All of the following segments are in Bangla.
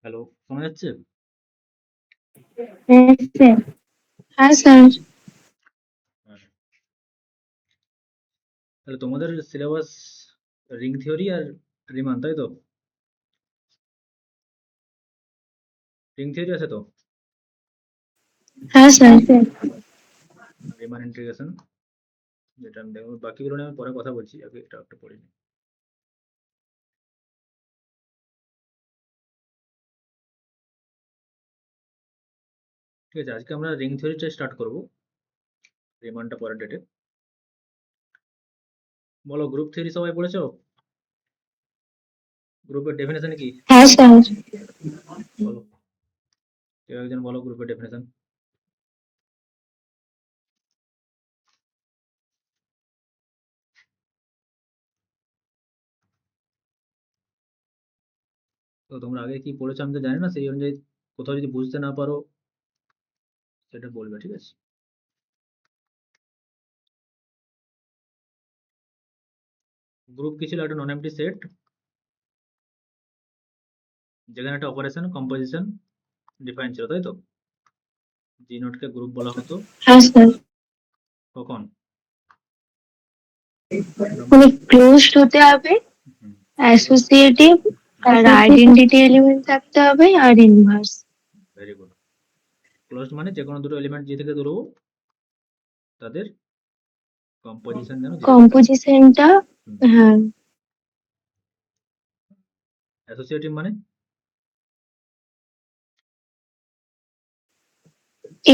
হ্যালো, শোনা যাচ্ছে? হ্যাঁ স্যার। হ্যাঁ স্যার। হ্যাঁ। তাহলে তোমাদের সিলেবাস রিং থিওরি আর রিমান, তাই তো? রিং থিওরি আছে তো? হ্যাঁ স্যার। রিমান ইন্টিগ্রেশন, যেটা আমি দেখবো, বাকিগুলো নিয়ে আমি পরে কথা বলছি, আগে এটা একটা পড়ে নিই। ঠিক আছে, আজকে আমরা রিং থিওরিটা স্টার্ট করব, রিমানটা পরের ডেটে। বলো, গ্রুপ থিওরি সবাই পড়েছো? গ্রুপের ডেফিনেশন কি? হ্যাঁ স্যার। বলো, কেউ একজন বলো গ্রুপের ডেফিনেশন। তো তোমরা আগে কি পড়েছো আমি তো জানি না, সেই অনুযায়ী কোথাও যদি বুঝতে না পারো সেটা বলবে, ঠিক আছে? গ্রুপ কি ছিল? একটা নন এমপ্টি সেট, যেখানে একটা অপারেশন কম্পোজিশন ডিফাইন ছিল, তাই তো? জি নোটকে গ্রুপ বলা হতো। হ্যাঁ স্যার। কখন? মানে ক্লোজড হতে হবে, অ্যাসোসিয়েটিভ, আর আইডেন্টিটি এলিমেন্ট থাকতে হবে, আর ইনভার্স। Very good. ক্লোজড মানে যে কোনো দুটো এলিমেন্ট যে থেকে ধরবো তাদের কম্পোজিশন যেন জিরো হতে হবে। কম্পোজিশনটা। হ্যাঁ। অ্যাসোসিয়েটিভ মানে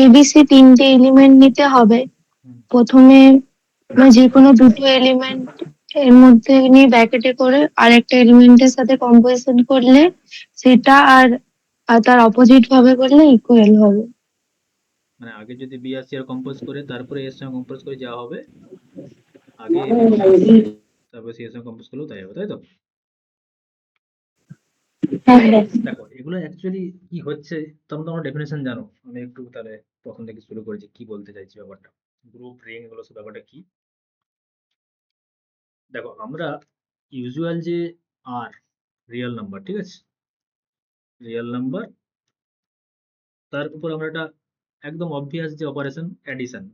এবিসি তিনটে এলিমেন্ট নিতে হবে। হুম, প্রথমে যে কোনো দুটো এলিমেন্ট এর মধ্যে নিয়ে ব্র্যাকেটে করে আরেকটা এলিমেন্টের সাথে কম্পোজিশন করলে সেটা আর আর তার অপোজিট ভাবে করলে ইকুয়াল হবে। মানে আগে যদি বি আর সি আর কম্পোজ করে তারপরে এর সঙ্গে কম্পোজ করে যাওয়া হবে, আগে এ বি কম্পোজ করে তারপরে সি এর সঙ্গে কম্পোজ করলেও তাই হবে, তাই তো? হ্যাঁ হ্যাঁ। দেখো, এগুলো অ্যাকচুয়ালি কি হচ্ছে, তোমরা ডেফিনেশন জানো? আমি একটু তাহলে প্রথম থেকে শুরু করেছি কি বলতে চাইছি ব্যাপারটা। গ্রুপ রিং এগুলো সব ব্যাপারটা কি। দেখো, আমরা ইউজুয়াল যে আর রিয়েল নাম্বার, ঠিক আছে, রিয়েল নাম্বার, তার উপর আমরা একটা একদম অবভিয়াস যে অপারেশন অ্যাডিশন,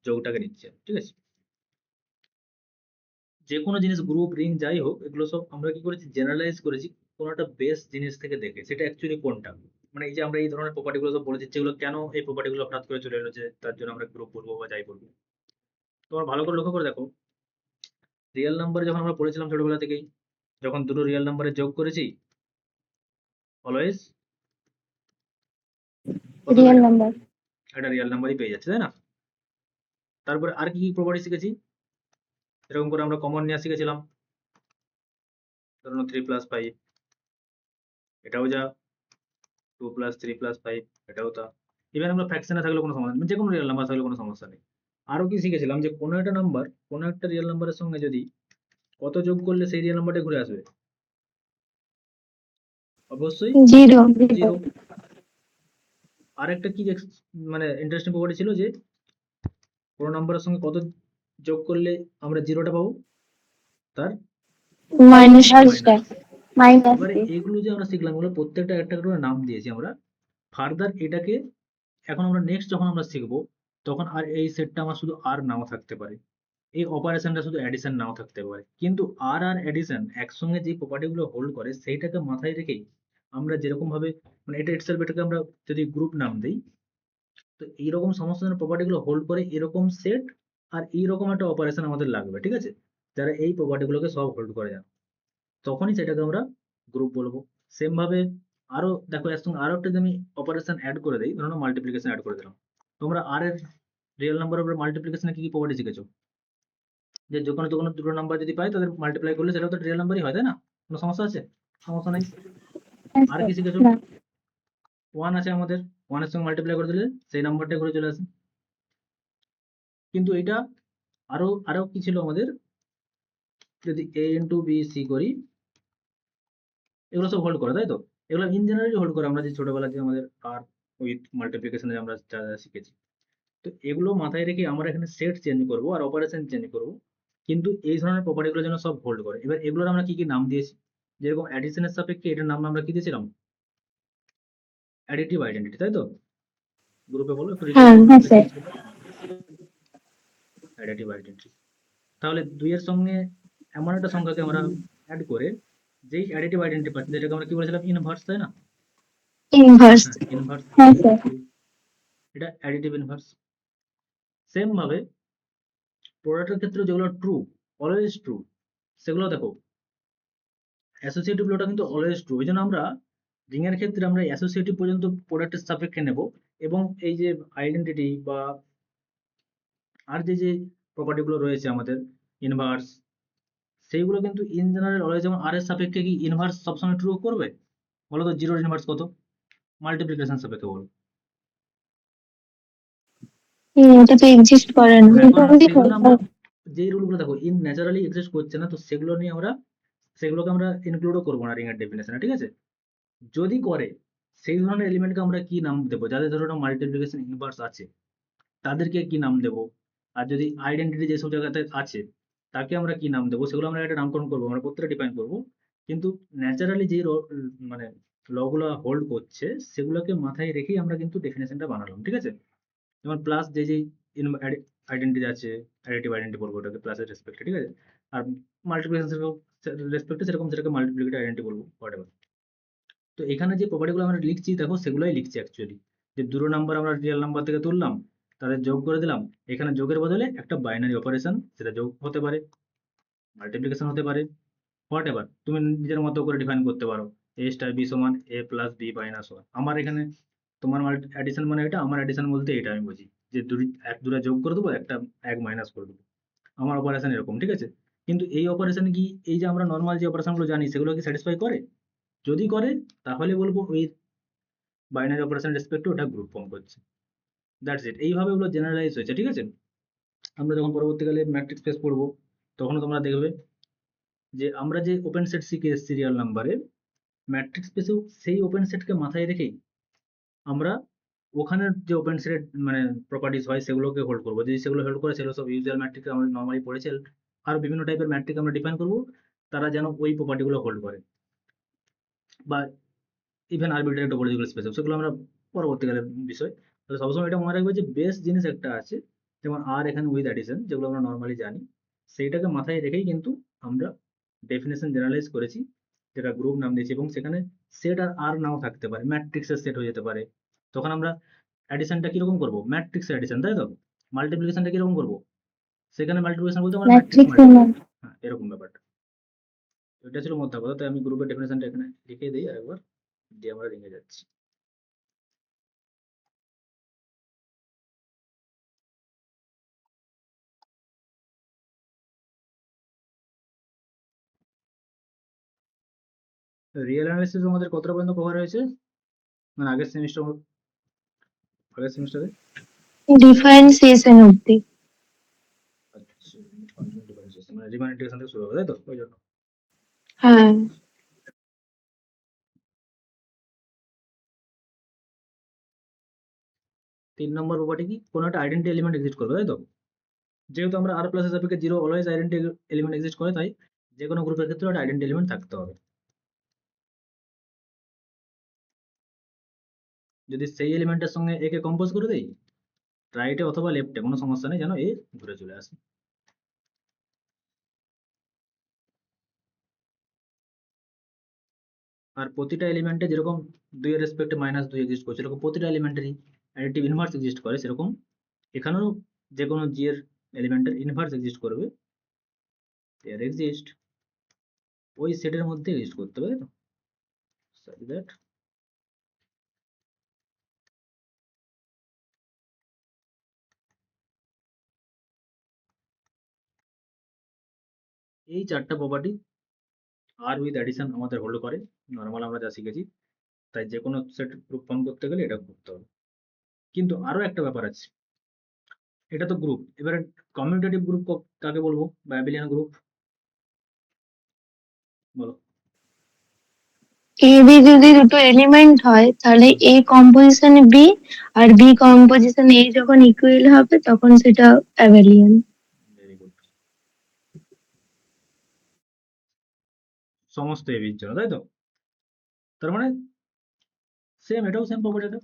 যোগটাকে নিচ্ছে, ঠিক আছে? যে কোনো জিনিস গ্রুপ রিং যাই হোক, এগুলো সব আমরা কি করেছি, জেনারেলাইজ করেছি কোনো একটা বেস জিনিস থেকে দেখে, সেটা অ্যাকচুয়ালি কোনটা। মানে এই যে আমরা এই ধরনের প্রপার্টি গুলো সব বলে দিচ্ছি, এগুলো কেন এই প্রপার্টি গুলো হঠাৎ করে চলে এলো, যে তার জন্য আমরা গ্রুপ বলবো বা যাই বলবো। তোমার ভালো করে লক্ষ্য করে দেখো, রিয়েল নাম্বারে যখন আমরা পড়েছিলাম ছোটবেলা থেকেই, যখন দুটো রিয়েল নাম্বারে যোগ করেছি, অলওয়েজ কত রিয়েল বেরোয়? নাম্বার। একটা রিয়েল নাম্বারই পেয়ে যাচ্ছে, তাই না? তারপরে আর কি কি প্রপার্টি শিখেছি, এরকম করে আমরা কমন নেওয়া শিখেছিলাম। ধরুন 3+5, এটাও যা, 2+3+5, এটাও তা। ইভেন আমরা ফ্র্যাকশনে থাকলে কোনো সমস্যা নেই, যে কোনো রিয়েল নাম্বার থাকলে কোনো সমস্যা নেই। আরো কি শিখেছিলাম, যে কোনো একটা নাম্বার কোনো একটা রিয়েল নাম্বারের সঙ্গে যদি কত যোগ করলে সেই রিয়েল নাম্বারটা ঘুরে আসবে? অবশ্যই জিরো। জিরো। আর একটা কি মানে ইন্টারেস্টিং প্রপার্টি ছিল, যে কোনো নাম্বারের সঙ্গে কত যোগ করলে আমরা জিরোটা পাবো, তার মাইনাস মাইনাস। মাইনাস এবারে এগুলো যে আমরা শিখলাম, এগুলো প্রত্যেকটা একটা করে নাম দিয়েছি আমরা। ফার্দার এটাকে এখন আমরা নেক্সট যখন আমরা শিখবো, তখন আর এই সেটটা আমার শুধু আর নাও থাকতে পারে, এই অপারেশনটা শুধু অ্যাডিশন নাও থাকতে পারে, কিন্তু আর আর অ্যাডিশন একসঙ্গে যে প্রপার্টি গুলো হোল্ড করে সেইটাকে মাথায় রেখেই আমরা যেরকম ভাবে, মানে এটা ইটসেলফ, এটাকে আমরা যদি গ্রুপ নাম দিই, তো এইরকম সমস্ত প্রপার্টি গুলো হোল্ড করে এরকম সেট আর এইরকম একটা অপারেশন আমাদের লাগবে, ঠিক আছে, যারা এই প্রপার্টি গুলোকে সব হোল্ড করে যাবে, তখনই সেটাকে আমরা গ্রুপ বলবো। সেম ভাবে আরো দেখো, এর সঙ্গে আরো একটা যদি আমি অপারেশন অ্যাড করে দিই, ধরো মাল্টিপ্লিকেশন অ্যাড করে দিলাম, তোমরা আর এর রিয়েল নাম্বারের উপরে মাল্টিপ্লিকেশনে কি কি প্রপার্টি শিখেছো? যে যে কোনো দুটো নাম্বার যদি পাই তাদের মাল্টিপ্লাই করলে সেটাও তো রিয়েল নাম্বারই হয়, তাই না? কোনো সমস্যা আছে? সমস্যা নেই। আর কি শিখেছো? না। ওয়ান আছে আমাদের, ওয়ানের সঙ্গে মাল্টিপ্লাই করে দিলে সেই নাম্বারটাই ঘুরে চলে আসে। কিন্তু এটা আরো আরো কি ছিল আমাদের, যদি a ইন্টু বি সি করি, এগুলো সব হোল্ড করে, তাই তো? এগুলো ইন জেনারেলি হোল্ড করে, আমরা যে ছোটবেলায় যে আমাদের আর উইথ মাল্টিপ্লিকেশনে আমরা যা যা শিখেছি। তো এগুলো মাথায় রেখে আমরা এখানে সেট চেঞ্জ করব আর অপারেশন চেঞ্জ করব, কিন্তু এই ধরনের প্রপার্টি গুলো যেন সব হোল্ড করে। এবার এগুলোর আমরা কি কি নাম দিয়েছি, যেরকম অ্যাডিশনের সাপেক্ষে এটার নাম আমরা কি দিয়েছিলাম, অ্যাডিটিভ আইডেন্টিটি, তাই তো? গ্রুপে বলো একটু হ্যাঁ রিপিট স্যার। Additive identity. তাহলে 2 এর সঙ্গে এমন একটা সংখ্যাকে আমরা অ্যাড করে যেই অ্যাডিটিভ আইডেন্টিটি পাচ্ছি যেটাকে আমরা কি বলেছিলাম, ইনভার্স, তাই না? ইনভার্স। হ্যাঁ, ইনভার্স। হ্যাঁ স্যার। এটা অ্যাডিটিভ ইনভার্স। সেম ভাবে প্রোডাক্টের ক্ষেত্রে যেগুলো ট্রু, অলওয়েজ ট্রু, সেগুলো দেখো অ্যাসোসিয়েটিভ লটা কিন্তু অলওয়েজ ট্রু। ওই জন্য আমরা রিং এর ক্ষেত্রে আমরা অ্যাসোসিয়েটিভ পর্যন্ত প্রোডাক্টের সাপেক্ষে নেব, এবং এই যে আইডেন্টিটি বা আর যে প্রপার্টি গুলো রয়েছে আমাদের ইনভার্স, সেইগুলো কিন্তু ইন জেনারেল অলওয়েজ, যেমন আর এর সাপেক্ষে কি ইনভার্স সবসময় ট্রু করবে? বলো তো, জিরোর ইনভার্স কত? মাল্টিপ্লিকেশন সাপেক্ষে বলো। এটা তো এক্সিস্ট করে না। এখন সেই জন্য আমরা যেই রুলগুলো দেখো ইন ন্যাচারালি এক্সিস্ট করছে না, তো সেগুলো নিয়ে আমরা সেগুলোকে আমরা ইনক্লুডও করবো না রিং এর ডেফিনেশনে, ঠিক আছে? যদি করে, সেই ধরনের এলিমেন্টকে আমরা কি নাম দেবো? যাদের ধরো মাল্টিপ্লিকেশন ইনভার্স আছে তাদেরকে কি নাম দেবো? আর যদি আইডেন্টিটি যেসব জায়গাতে আছে তাকে আমরা কি নাম দেবো? সেগুলো আমরা একটা নামকরণ করবো, আমরা প্রত্যেকটা ডিফাইন করবো। কিন্তু ন্যাচারালি যে মানে লগুলো হোল্ড করছে সেগুলোকে মাথায় রেখেই আমরা কিন্তু ডেফিনেশনটা বানালাম, ঠিক আছে? যেমন প্লাস যে আইডেন্টিটি আছে, অ্যাডিটিভ আইডেন্টিটি বলবো ওটাকে প্লাসের রেসপেক্টে, ঠিক আছে? আর মাল্টিপ্লিকেশন রেসপেক্টে সেরকম সেটাকে মাল্টিপ্লিকেটিভ আইডেন্টিটি বলবো, হোয়াটএভার। তো এখানে যে প্রপার্টিগুলো আমরা লিখছি দেখো সেগুলোই লিখছি অ্যাকচুয়ালি, যে দুটো নাম্বার আমরা রিয়েল নাম্বার থেকে তুললাম, তাদের যোগ করে দিলাম। এখানে যোগের বদলে একটা বাইনারি অপারেশন, সেটা যোগ হতে পারে, মাল্টিপ্লিকেশন হতে পারে, হোয়াট এভার তুমি নিজের মতো করে ডিফাইন করতে পারো। এ স্টার বি সমান এ প্লাস বি মাইনাস ওয়ান। আমার এখানে তোমার অ্যাডিশন মানে এটা, আমার অ্যাডিশন বলতে এটা আমি বুঝি যে দুটা যোগ করে দেবো, একটা এক মাইনাস করে দেবো। আমার অপারেশন এরকম, ঠিক আছে? কিন্তু এই অপারেশন কি, এই যে আমরা নর্মাল যে অপারেশন গুলো জানি সেগুলো কি স্যাটিসফাই করে? যদি করে তাহলে বলবো ওই বাইনারি অপারেশন রেসপেক্টে ওটা গ্রুপ ফর্ম করছে। That's it. এইভাবে ওগুলো জেনারেলাইজ হয়েছে, ঠিক আছে? আমরা যখন পরবর্তীকালে ম্যাট্রিক্স স্পেস পড়বো তখনও তোমরা দেখবে যে আমরা যে ওপেন সেট শিখে এসেছি রিয়াল নাম্বারে, ম্যাট্রিক্স স্পেসেও সেই ওপেন সেটকে মাথায় রেখেই আমরা ওখানের যে ওপেন সেট মানে প্রপার্টিস হয় সেগুলোকে হোল্ড করবো। যদি সেগুলো হোল্ড করে সেগুলো সব ইউজুয়াল ম্যাট্রিক্স আমরা নর্মালি পড়েছি, আরো বিভিন্ন টাইপের ম্যাট্রিক আমরা ডিফাইন করবো, তারা যেন ওই প্রপার্টিগুলো হোল্ড করে, বা ইভেন আরবিট্রারি টপোলজিক্যাল স্পেস, সেগুলো আমরা পরবর্তীকালের বিষয়। তাহলে সবসময় এটা মনে রাখবে যে বেস জিনিস একটা আছে, যেমন আর এখানে উইথ অ্যাডিশন যেগুলো আমরা নর্মালি জানি, সেইটাকে মাথায় রেখেই কিন্তু আমরা ডেফিনেশন জেনারেলাইজ করেছি, যেটা গ্রুপ নাম দিয়েছি। এবং সেখানে সেট আর নাও থাকতে পারে, ম্যাট্রিক্সের সেট হয়ে যেতে পারে। তখন আমরা অ্যাডিশনটা কিরকম করবো? ম্যাট্রিক্সের অ্যাডিশন, তাই তো? মাল্টিপ্লিকেশনটা কিরকম করবো? সেখানে মাল্টিপ্লিকেশন বলতে আমরা ম্যাট্রিক্স ম্যাট্রিক্স এর মাল্টিপ্লিকেশন। মধ্যে। হ্যাঁ, এরকম ব্যাপারটা। এটা ছিল মোদ্দা কথা। তাই আমি গ্রুপের ডেফিনেশনটা এখানে লিখে দিই আরেকবার, দিয়ে আমরা রেখে যাচ্ছি। রিয়েল অ্যানালিসিস আমাদের কতটা পর্যন্ত কভার হয়েছে? মানে আগের সেমিস্টারে? ডিফারেন্সিয়েশন অব্দি। আচ্ছা, ফাংশন ডিফারেন্সিয়েশন মানে রিমান ইন্টিগ্রেশন থেকে শুরু হবে, তাই তো? ওই জন্য হ্যাঁ। 3 নম্বর প্রপার্টি কি, কোনো একটা আইডেন্টি এলিমেন্ট এক্সিস্ট করবে, তাই তো? যেহেতু আমরা আর প্লাস এর সাপেক্ষে zero always identity element exist করে, তাই যে কোনো গ্রুপের ক্ষেত্রে একটা আইডেন্টি এলিমেন্ট থাকতে হবে। যদি সেই এলিমেন্টের সঙ্গে এ কে কম্পোজ করে দেই, রাইটে অথবা লেফটে কোনো সমস্যা নেই, যেন এ ঘুরে চলে আসে। আর প্রতিটা এলিমেন্টে যেরকম 2 এর রেসপেক্টে -2 এক্সিস্ট করছে, এরকম প্রতিটা এলিমেন্টেরই অ্যাডিটিভ ইনভার্স এক্সিস্ট করে, সেরকম এখানেও যে কোনো জি এর এলিমেন্টের ইনভার্স এক্সিস্ট করবে, এর এক্সিস্ট ওই সেটের মধ্যে এক্সিস্ট করতে পারে, তো such that এই 4টা প্রপার্টি আর উইথ অ্যাডিশন আমাদের হোল্ড করে, নর্মাল আমরা যা শিখেছি। তাই যে কোনো সেট গ্রুপ ফর্ম করতে গেলে এটা করতে হবে। কিন্তু আরো একটা ব্যাপার আছে, এটা তো গ্রুপ, এবারে কমিউটেটিভ গ্রুপ কাকে বলবো, বা অ্যাবিলিয়ান গ্রুপ বলো। এ বি যদি দুটো এলিমেন্ট হয় তাহলে এ কম্পোজিশন বি আর বি কম্পোজিশন এ যখন ইকুয়াল হবে তখন সেটা অ্যাবেলিয়ান। Very good. সমস্ত এবির জন্য, তাই তো? তার মানে সেম, এটাও সেম প্রপার্টি।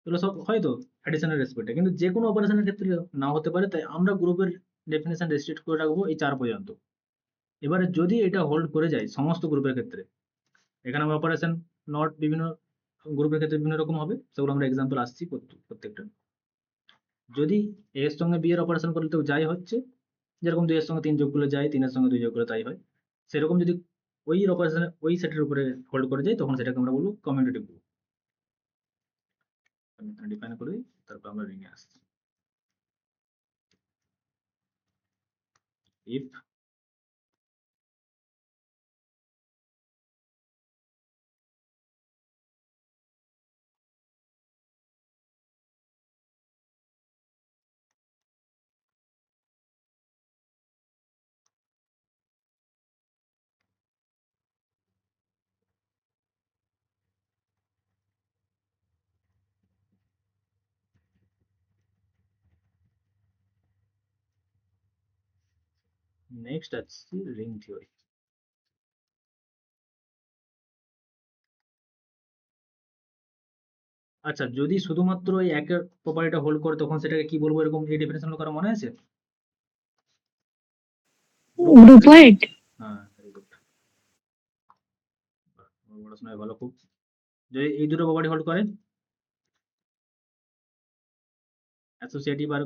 এগুলো সব হয়তো অ্যাডিশনের রেসপেক্টে, কিন্তু যে কোনো অপারেশনের ক্ষেত্রে নাও হতে পারে, তাই আমরা গ্রুপের ডেফিনেশন রেস্ট্রিক্ট করে রাখবো এই 4 পর্যন্ত। এবারে যদি এটা হোল্ড করে যায় সমস্ত গ্রুপের ক্ষেত্রে, এখানে অপারেশন নট বিভিন্ন গ্রুপের ক্ষেত্রে বিভিন্ন রকম হবে, সেগুলো আমরা এক্সাম্পল আসছি প্রত্যেকটা। যদি এ এর সঙ্গে বি এর অপারেশন করলে তো যাই হচ্ছে, যেরকম 2 এর সঙ্গে 3 যোগ করলে যায়, 3 এর সঙ্গে 2 যোগ করলে তাই হয়, সেরকম যদি ওই অপারেশনে ওই সেটের উপরে হোল্ড করে যায়, তখন সেটাকে আমরা বলবো কমিউটেটিভ গ্রুপ। আমি এখানে ডিফাইন করে দিই, তারপর আমরা রিংয়ে আসছি। if নেক্সট আসছি রিং থিওরি। আচ্ছা, যদি শুধুমাত্র এই একের প্রপার্টিটা হোল্ড করে, তখন সেটাকে কি বলবো, এরকম এই ডেফিনেশন করা মনে আছে? গ্রুপয়েড। হ্যাঁ, ভেরি গুড, পড়াশোনায় ভালো খুব। যদি এই দুটো প্রপার্টি হোল্ড করে, অ্যাসোসিয়েটিভ আর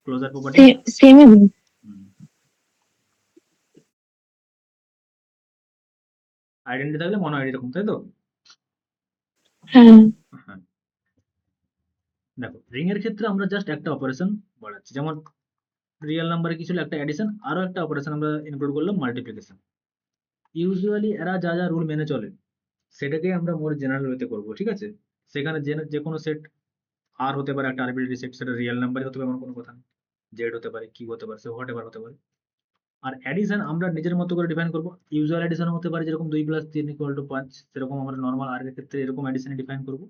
ক্লোজার প্রপার্টি, সেমই গ্রুপ। আইডেন্টি থাকলে মনো আইডি এরকম, তাই তো? হ্যাঁ। হ্যাঁ, দেখো রিং এর ক্ষেত্রে আমরা জাস্ট একটা অপারেশন বাড়াচ্ছি, যেমন রিয়েল নাম্বারে কি ছিল, একটা অ্যাডিশন, আরো একটা অপারেশন আমরা ইনক্লুড করলাম, মাল্টিপ্লিকেশন। ইউজুয়ালি এরা যা যা রুল মেনে চলে, সেটাকে আমরা মোর জেনারেল ওয়েতে করবো, ঠিক আছে? সেখানে যে কোনো সেট আর হতে পারে, একটা আরবিট্রারি সেট, সেটা রিয়েল নাম্বারই হতে পারে, এমন কোনো কথা নেই। জেড হতে পারে, কি হতে পারে, সে হোয়াট এভার হতে পারে। আর অ্যাডিশন আমরা নিজের মতো করে ডিফাইন করবো। ইউজুয়াল অ্যাডিশন হতে পারে, যেরকম 2 + 3 = 5, সেরকম আমরা নর্মাল আর এর ক্ষেত্রে এরকম অ্যাডিশন ডিফাইন করবো।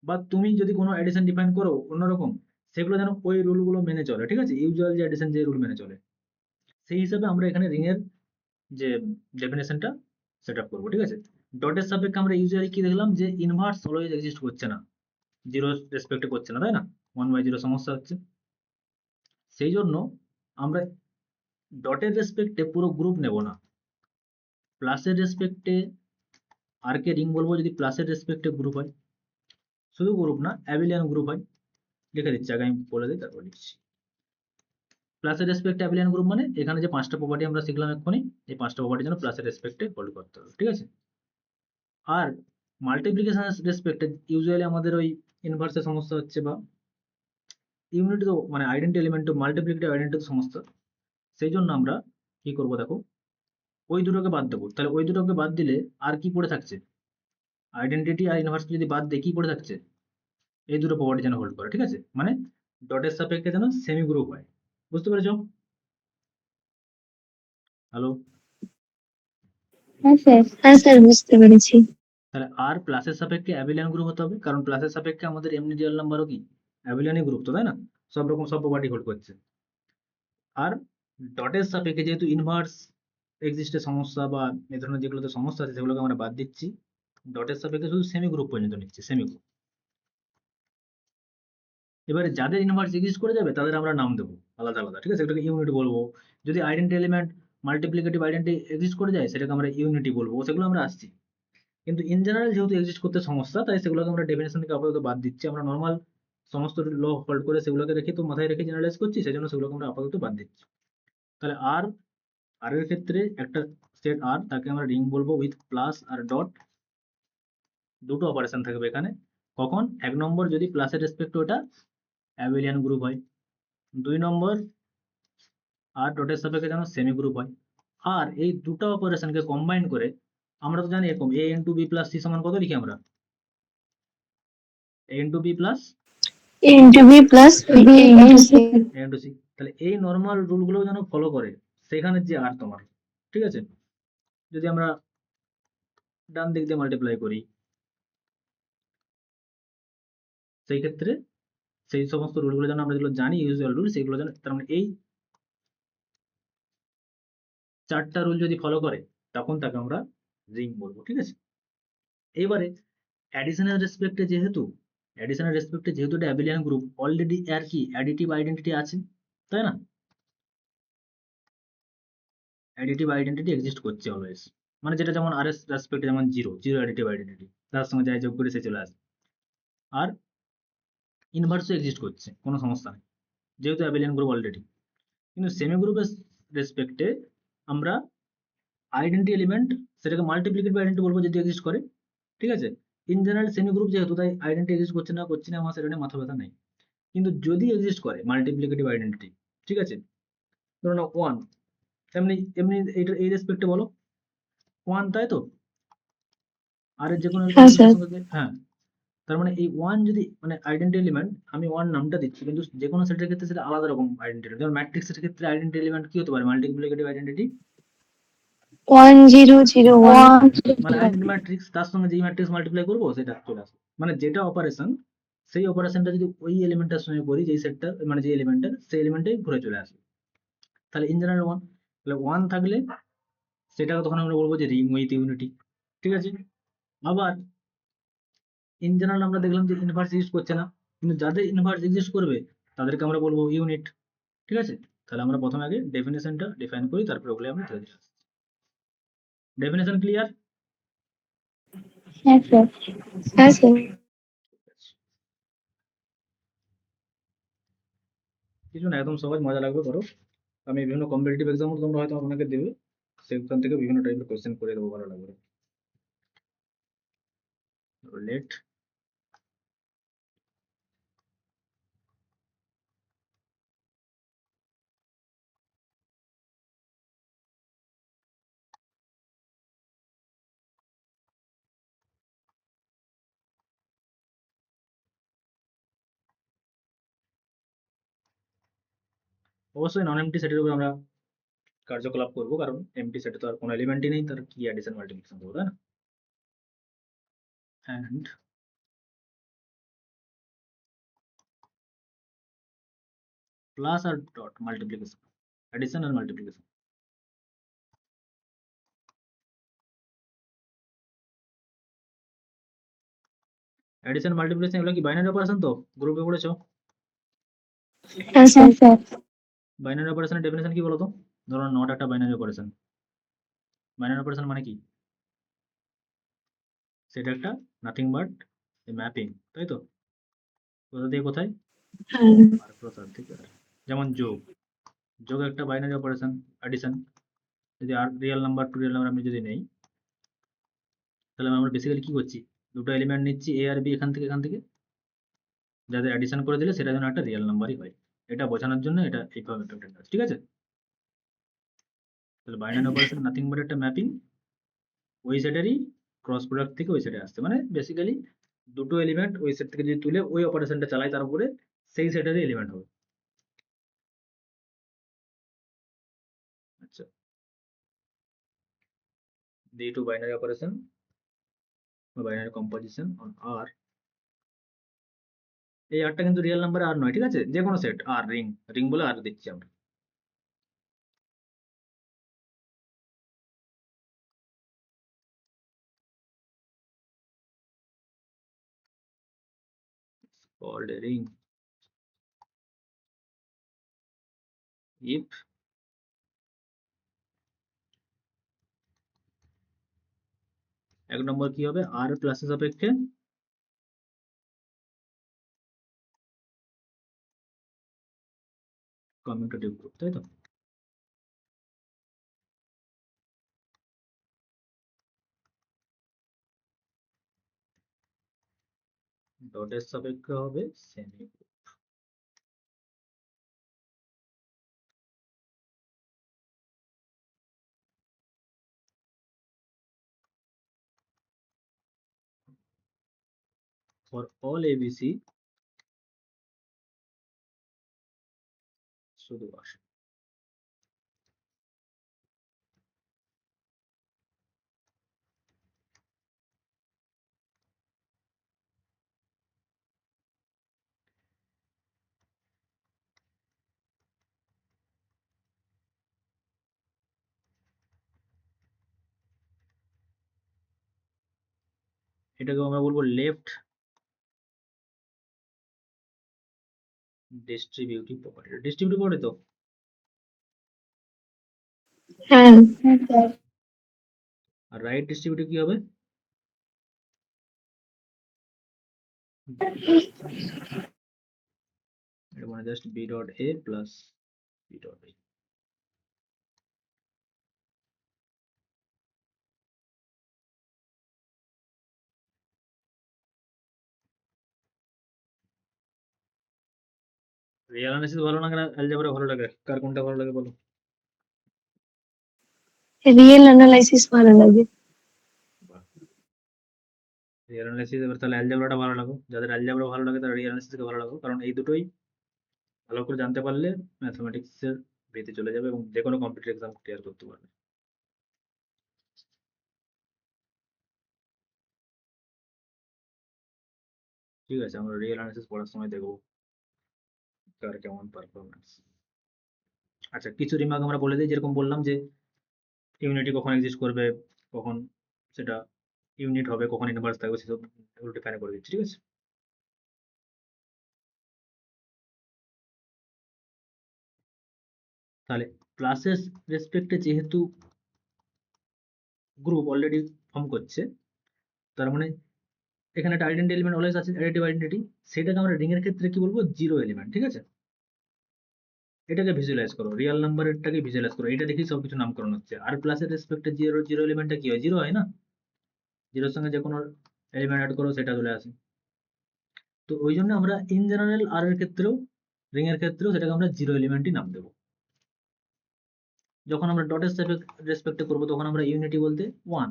বা তুমি যদি কোনো অ্যাডিশন ডিফাইন করো অন্যরকম, সেগুলো যেন ওই রুলগুলো মেনে চলে, ঠিক আছে? ইউজুয়াল যে অ্যাডিশন যে রুল মেনে চলে, সেই হিসাবে আমরা এখানে রিং এর যে ডেফিনেশনটা সেট আপ করবো, ঠিক আছে? ডটের সাপেক্ষে আমরা ইউজুয়ালি কি দেখলাম, যে ইনভার্স অলওয়েজ এক্সিস্ট করছে না, জিরো রেসপেক্টে করছে না, তাই না? 1/0 সমস্যা হচ্ছে। সেই জন্য আমরা ডটের রেসপেক্টে পুরো গ্রুপ নেব না, প্লাসের রেসপেক্টে আর কে রিং বলবো যদি প্লাসের রেসপেক্টে গ্রুপ হয়, শুধু গ্রুপ না, অ্যাবিলিয়ান গ্রুপ হয়। লিখে দিচ্ছি, আগে আমি বলে দিই, তারপর লিখছি। প্লাসের রেসপেক্টে অ্যাবিলিয়ান গ্রুপ মানে এখানে যে 5টা প্রপার্টি আমরা শিখলাম এক্ষুনি, এই 5টা প্রপার্টি যেন প্লাসের রেসপেক্টে হোল্ড করতে হবে, ঠিক আছে? আর মাল্টিপ্লিকেশন রেসপেক্টে ইউজুয়ালি আমাদের ওই ইনভার্সের সমস্যা হচ্ছে, বা ইউনিটি তো মানে identity element to multiplicative identity সমস্যা। সেই জন্য আমরা কি করব, দেখো ওই দুটোকে বাদ দেবো, তাহলে ওই দুটোকে বাদ দিলে আর কি পড়ে থাকছে, আইডেন্টিটি আর ইনভার্স যদি বাদ দিয়ে কি পড়ে থাকছে, এই দুটো প্রপার্টি যেন হোল্ড করে, ঠিক আছে? মানে ডটের সাপেক্ষে যেন সেমি গ্রুপ হয়। বুঝতে পেরেছো? হ্যালো? হ্যাঁ স্যার, বুঝতে পেরেছি। তাহলে আর প্লাসের সাপেক্ষে অ্যাবিলিয়ান গ্রুপ হতে হবে, কারণ প্লাসের সাপেক্ষে আমাদের এমনি রিয়েল নাম্বারও কি অ্যাবিলিয়ানই গ্রুপ, তো তাই না? সব রকম সব প্রপার্টি হোল্ড করছে। আর ডটের সাপেক্ষে যেহেতু ইনভার্স এক্সিস্টের সমস্যা বা এই ধরনের যেগুলোতে সমস্যা আছে, সেগুলোকে আমরা বাদ দিচ্ছি, ডটের সাপেক্ষে শুধু সেমি গ্রুপ পর্যন্ত নিচ্ছি, সেমি গ্রুপ। এবারে যাদের ইনভার্স এক্সিস্ট করে যাবে, তাদের আমরা নাম দেবো আলাদা আলাদা, ঠিক আছে? এটাকে ইউনিট বলবো। যদি identity element multiplicative identity exist করে যায়, সেটাকে আমরা ইউনিটি বলবো, সেগুলো আমরা আসছি। কিন্তু ইন জেনারেল যেহেতু এক্সিস্ট করতে সমস্যা, তাই সেগুলোকে আমরা ডেফিনেশন থেকে আপাতত বাদ দিচ্ছি। আমরা নর্মাল সমস্ত ল হোল্ড করে সেগুলোকে রেখে তো মাথায় রেখে জেনারেলাইজ করছি, সেজন্য সেগুলোকে আমরা আপাতত বাদ দিচ্ছি। তাহলে আর আর এর ক্ষেত্রে একটা সেট আর, তাকে আমরা রিং বলবো উইথ প্লাস আর ডট, দুটো অপারেশন থাকবে এখানে। কখন? 1 নম্বর যদি প্লাসের রেসপেক্ট ওটা অ্যাবিলিয়ান গ্রুপ হয়, 2 নম্বর আর ডটের সাপেক্ষে যেন সেমি গ্রুপ হয়। আর এই দুটো অপারেশনকে কম্বাইন করে আমরা তো জানি এরকম a into b plus c সমান কত লিখি আমরা, a into b plus a into b plus b into c. a into c. তাহলে এই নর্মাল রুলগুলো যেন ফলো করে সেখানে যে আর তোমার, ঠিক আছে? যদি আমরা ডান দিক দিয়ে মাল্টিপ্লাই করি, সেই ক্ষেত্রে সেই সমস্ত রুলগুলো যেন আমরা যেগুলো জানি ইউজুয়াল রুল, সেগুলো যেন, তার মানে এই 4টা রুল যদি ফলো করে, তখন তাকে আমরা রিং বলবো, ঠিক আছে? এবারে অ্যাডিশনের রেসপেক্টে যেহেতু এটা অ্যাবিলিয়ান গ্রুপ, অলরেডি এর কি অ্যাডিটিভ আইডেন্টিটি আছে, তাই না? অ্যাডিটিভ আইডেন্টিটি এক্সিস্ট করছে অলওয়েজ, মানে যেটা যেমন আর এস রেসপেক্টে যেমন জিরো অ্যাডিটিভ আইডেন্টিটি, তার সঙ্গে যাই যোগ করে সে চলে আসে। আর ইনভার্সও এক্সিস্ট করছে, কোনো সমস্যা নেই, যেহেতু অ্যাবিলিয়ান গ্রুপ অলরেডি। কিন্তু সেমি গ্রুপের রেসপেক্টে আমরা আইডেন্টি এলিমেন্ট, সেটাকে মাল্টিপ্লিকেটিভ আইডেন্টি বলবো যদি এক্সিস্ট করে, ঠিক আছে? ইন জেনারেল সেমি গ্রুপ যেহেতু, তাই আইডেন্টি এক্সিস্ট করছে না আমার সেটা নিয়ে মাথা ব্যথা নেই। কিন্তু যদি এক্সিস্ট করে মাল্টিপ্লিকেটিভ আইডেন্টিটি, ঠিক আছে, ধরো না ওয়ান, এমনি এমনি এইটা এই রেসপেক্টে বলো ওয়ান, তাই তো? আর এর যে কোনো হ্যাঁ এলিমেন্টের স্যার। সঙ্গে, হ্যাঁ, তার মানে এই ওয়ান যদি মানে আইডেন্টি এলিমেন্ট, আমি ওয়ান নামটা দিচ্ছি, কিন্তু যে কোনো সেটের ক্ষেত্রে সেটা আলাদা রকম আইডেন্টি। যেমন ম্যাট্রিক্সের ক্ষেত্রে আইডেন্টি এলিমেন্ট কি হতে পারে, মাল্টিপ্লিকেটিভ আইডেন্টিটি, 1001 মানে আইডেন্টি ম্যাট্রিক্স, তার সঙ্গে যেই ম্যাট্রিক্স মাল্টিপ্লাই করবো সেটা চলে আসবে, মানে যেটা অপারেশন, সেই অপারেশনটা যদি ওই এলিমেন্টের সঙ্গে করি, যেই সেটটা মানে যে এলিমেন্টের, সেই এলিমেন্টেই ঘুরে চলে আসবে। তাহলে ইন জেনারেল ওয়ান, তাহলে ওয়ান থাকলে সেটাকে তখন আমরা বলবো যে রিং উইথ ইউনিটি, ঠিক আছে? আবার ইন জেনারেল আমরা দেখলাম যে ইনভার্স ইউজ করছে না, কিন্তু যাদের ইনভার্স এক্সিস্ট করবে তাদেরকে আমরা বলবো ইউনিট, ঠিক আছে? তাহলে আমরা প্রথমে আগে ডেফিনেশনটা ডিফাইন করি, তারপরে ওগুলো আমরা ধীরে ধীরে আসছি। Definition clear? হ্যাঁ স্যার। হ্যাঁ স্যার। কিছু না, একদম সহজ, মজা লাগবে করো। আমি বিভিন্ন কম্পিটিটিভ এক্সামও তোমরা হয়তো আপনাকে দেবে, সেখান থেকে বিভিন্ন টাইপের কোয়েশ্চেন করে দেবো, ভালো লাগবে। লেট অবশ্যই নন এমটি সেটের উপর আমরা কার্যকলাপ করবো, কারণ এমটি সেটে তো আর কোনো এলিমেন্টই নেই, তার কি অ্যাডিশন মাল্টিপ্লিকেশন করবো, তাই না? অ্যান্ড প্লাস আর ডট মাল্টিপ্লিকেশন, অ্যাডিশন আর মাল্টিপ্লিকেশন। অ্যাডিশন মাল্টিপ্লিকেশন এগুলো কি বাইনারি অপারেশন? তো গ্রুপে পড়েছো হ্যাঁ স্যার। বাইনারি অপারেশনের ডেফিনেশন কি বলতো? ধরো নট একটা বাইনারি অপারেশন। বাইনারি অপারেশন মানে কি? সেটা একটা নাথিং বাট ম্যাপিং, তাই তো? কোথা দিয়ে কোথায়? হ্যাঁ আর প্রসার থেকে আর। যেমন যোগ, যোগ একটা বাইনারি অপারেশন, অ্যাডিশন। যদি আর real number to real number আমি যদি নেই, তাহলে আমরা বেসিক্যালি কি করছি, দুটো এলিমেন্ট নিচ্ছি এ আর বি, এখান থেকে যাদের অ্যাডিশন করে দিলে সেটা যেন একটা রিয়েল নাম্বারই হয়, এটা বোঝানোর জন্য এটা এইভাবে ইম্পর্টেন্ট আছে, ঠিক আছে? তাহলে বাইনারি অপারেশন নাথিং বাট একটা ম্যাপিং, ওই সেটেরই ক্রস প্রোডাক্ট থেকে ওই সেটে আসছে, মানে বেসিক্যালি দুটো এলিমেন্ট ওই সেট থেকে যদি তুলে ওই অপারেশনটা চালাই, তার উপরে সেই সেটেরই এলিমেন্ট হবে। আচ্ছা, due to binary operation বা বাইনারি কম্পোজিশন অন আর, এই আরটা কিন্তু রিয়েল নাম্বার আর নয়, ঠিক আছে? যে কোনো সেট আর, রিং, রিং বলে আর দিচ্ছি আমরা। called a ring if এক নম্বর কি হবে, আর প্লাস এর সাপেক্ষে কমিউটেটিভ গ্রুপ, তাই তো? ডটের সাপেক্ষে হবে সেমি। ফর অল এবিসি শুধু আসে। এটাকে আমরা বলবো left distributive property. Distributive property তো হ্যাঁ আর রাইট ডিস্ট্রিবিউটিভ কি হবে? এটা মানে just b dot a plus b dot b. Real analysis ভালো লাগে না অ্যালজেব্রা ভালো লাগে? কার কোনটা ভালো লাগে বলো? রিয়েল অ্যানালাইসিস ভালো লাগে। রিয়েল অ্যানালিসিস এবার তাহলে অ্যালজেব্রাটা ভালো লাগো। যাদের অ্যালজেব্রা ভালো লাগে তারা রিয়েল অ্যানালিসিসকে ভালো লাগো, কারণ এই দুটোই ভালো করে জানতে পারলে ম্যাথমেটিক্সের ভিতরে চলে যাবে এবং যে কোনো কম্পিটিটিভ এক্সাম ক্লিয়ার করতে পারবে। ঠিক আছে, আমরা রিয়েল অ্যানালিসিস পড়ার সময় দেখবো কার কেমন পারফরমেন্স। আচ্ছা, কিছু রিমার্ক আমরা বলে দিই, যেরকম বললাম যে ইউনিটি কখন এক্সিস্ট করবে, কখন সেটা ইউনিট হবে, কখন ইনভার্স থাকবে, সেসব এগুলো ডিফাইন করে দিচ্ছি। ঠিক আছে, তাহলে ক্লাসের রেসপেক্টে যেহেতু গ্রুপ অলরেডি ফর্ম করছে, তার মানে এখানে একটা আইডেন্টি এলিমেন্ট অলওয়েজ আছে, অ্যাডিটিভ আইডেন্টিটি। সেটাকে আমরা রিং এর ক্ষেত্রে কি বলবো? Zero element. ঠিক আছে, এটাকে ভিজুয়ালাইজ করো, রিয়েল নাম্বারটাকে ভিজুয়ালাইজ করো, এটা দেখেই সবকিছু নামকরণ হচ্ছে। আর প্লাসের রেসপেক্টে জিরো জিরো এলিমেন্টটা কি হয়? জিরো হয় না? জিরোর সঙ্গে যে কোনো এলিমেন্ট অ্যাড করো সেটা চলে আসে। তো ওই জন্য আমরা ইন জেনারেল আর এর ক্ষেত্রেও, রিং এর ক্ষেত্রেও সেটাকে আমরা জিরো এলিমেন্টই নাম দেবো। যখন আমরা ডটের রেসপেক্টে করবো তখন আমরা ইউনিটি বলতে ওয়ান,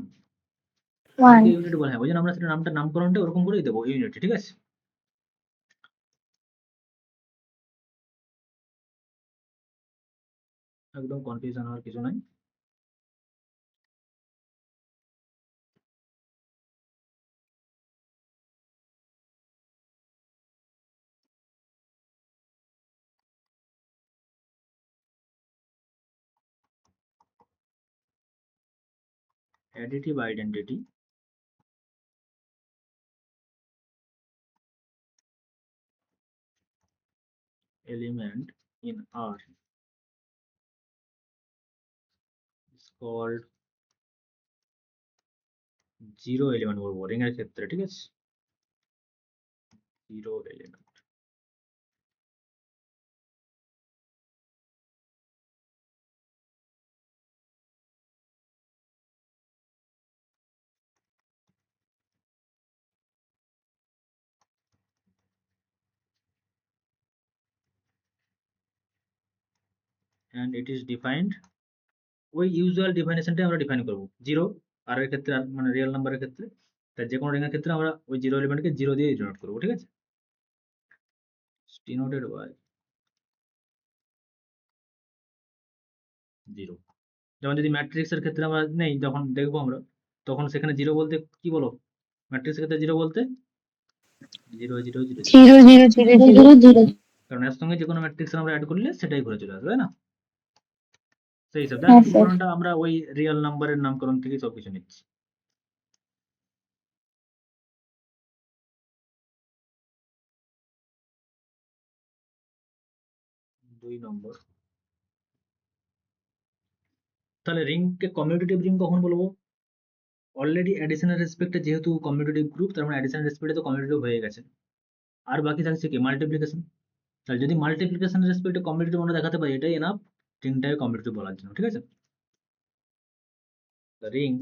ওয়ান। এটাকে ইউনিটি বলা হয়। ওই জন্য আমরা সেটা নামকরণটা ওরকম করেই দেবো, ইউনিটি। ঠিক আছে, একদম কনফিউশন হওয়ার কিছু নাই। Additive identity element in R is called zero element বলবো রিং এর ক্ষেত্রে। ঠিক আছে, zero element. and it is defined, ওই ইউজুয়াল ডেফিনেশনটাই আমরা ডিফাইন করব জিরো আর এর ক্ষেত্রে, মানে রিয়েল নাম্বারের ক্ষেত্রে। তাই যে কোনো রিং এর ক্ষেত্রে আমরা ওই জিরো এলিমেন্টকে জিরো দিয়ে ডিনোট করবো। ঠিক আছে, ডিনোটেড বাই জিরো। যেমন যদি ম্যাট্রিক্স এর ক্ষেত্রে আমরা নেই, যখন দেখবো আমরা, তখন সেখানে জিরো বলতে কি বলো? ম্যাট্রিক্স এর ক্ষেত্রে জিরো বলতে zero zero zero zero, zero zero zero zero zero. কারণ এর সঙ্গে যে কোনো ম্যাট্রিক্স আমরা অ্যাড করলে সেটাই ঘুরে চলে আসবে, তাই না? সেই হিসাব হ্যাঁ স্যার। নামকরণটা আমরা ওই রিয়েল নাম্বারের নামকরণ থেকে সবকিছু নিচ্ছি। 2 নম্বর, তাহলে রিংকে কমিউটেটিভ রিং কখন বলবো? অলরেডি অ্যাডিশনের রেসপেক্টে যেহেতু কমিউটেটিভ গ্রুপ, তার মানে অ্যাডিশনের রেসপেক্টে তো কমিউটেটিভ হয়ে গেছে। আর বাকি থাকছে কি? মাল্টিপ্লিকেশন। তাহলে যদি মাল্টিপ্লিকেশন রেসপেক্টে কমিউটেটিভ আমরা দেখাতে পারি, এটাই এনাফ রিংটাকে কমিউটেটিভ বলার জন্য। ঠিক আছে, the ring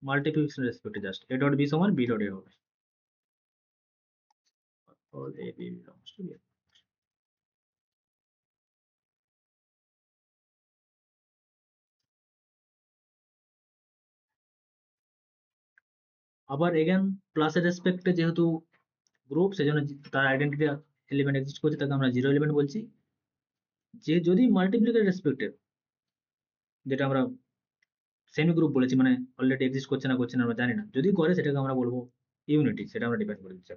মাল্টিপ্লিকেশন রেসপেক্টে জাস্ট a ডট b সমান b ডট a হবে। all a b belongs to a। আবার এগেন প্লাসের রেসপেক্টে যেহেতু গ্রুপ, সেজন্য তার আইডেন্টিটি এলিমেন্ট এক্সিস্ট করছে, তাকে আমরা জিরো এলিমেন্ট বলছি। যে যদি মাল্টিপ্লিকেটিভ রেসপেক্টেড, যেটা আমরা সেমি গ্রুপ বলেছি, মানে অলরেডি এক্সিস্ট করছে না আমরা জানি না, যদি করে সেটাকে আমরা বলবো ইউনিটি, সেটা আমরা ডিফাইন করে দিচ্ছি।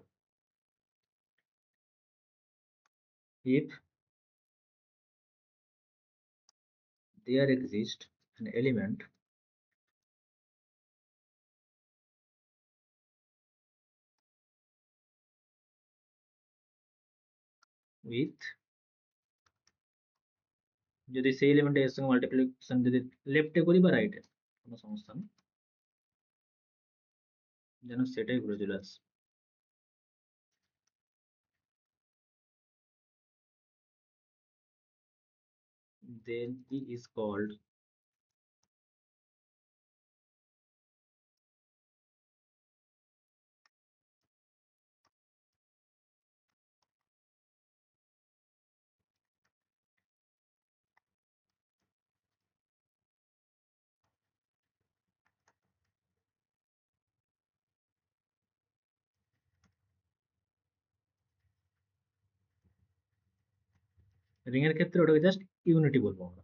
If there exists an element with, যদি সেই এলিমেন্টের এর সঙ্গে মাল্টিপ্লিকেশন যদি লেফটে করি বা রাইটে, কোনো সমস্যা নেই, যেন সেটাই ঘুরে চলে আসে। Then he is called ring এর ক্ষেত্রে ওটাকে জাস্ট ইউনিটি বলবো আমরা।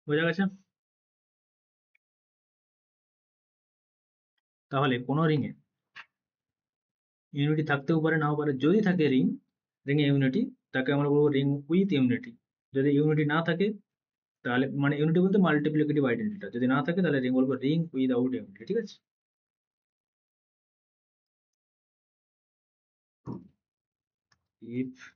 বোঝা গেছে? তাহলে কোনো রিং এ ইউনিটি থাকতেও পারে নাও পারে, যদি থাকে রিং এ ইউনিটি, তাকে আমরা বলবো রিং উইথ ইউনিটি। যদি ইউনিটি না থাকে তাহলে, মানে ইউনিটি বলতে মাল্টিপ্লিকেটিভ আইডেন্টিটা, যদি না থাকে তাহলে রিং বলবো রিং উইদাউট ইউনিটি। ঠিক আছে? if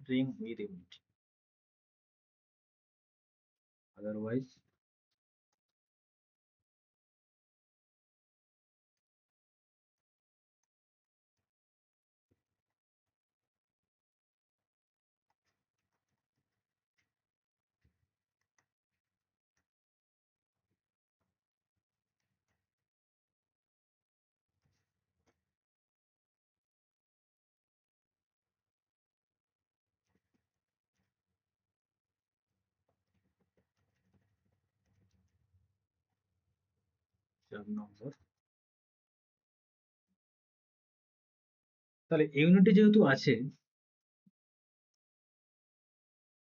ring with unity, otherwise চার নম্বর। তাহলে ইউনিটি যেহেতু আছে,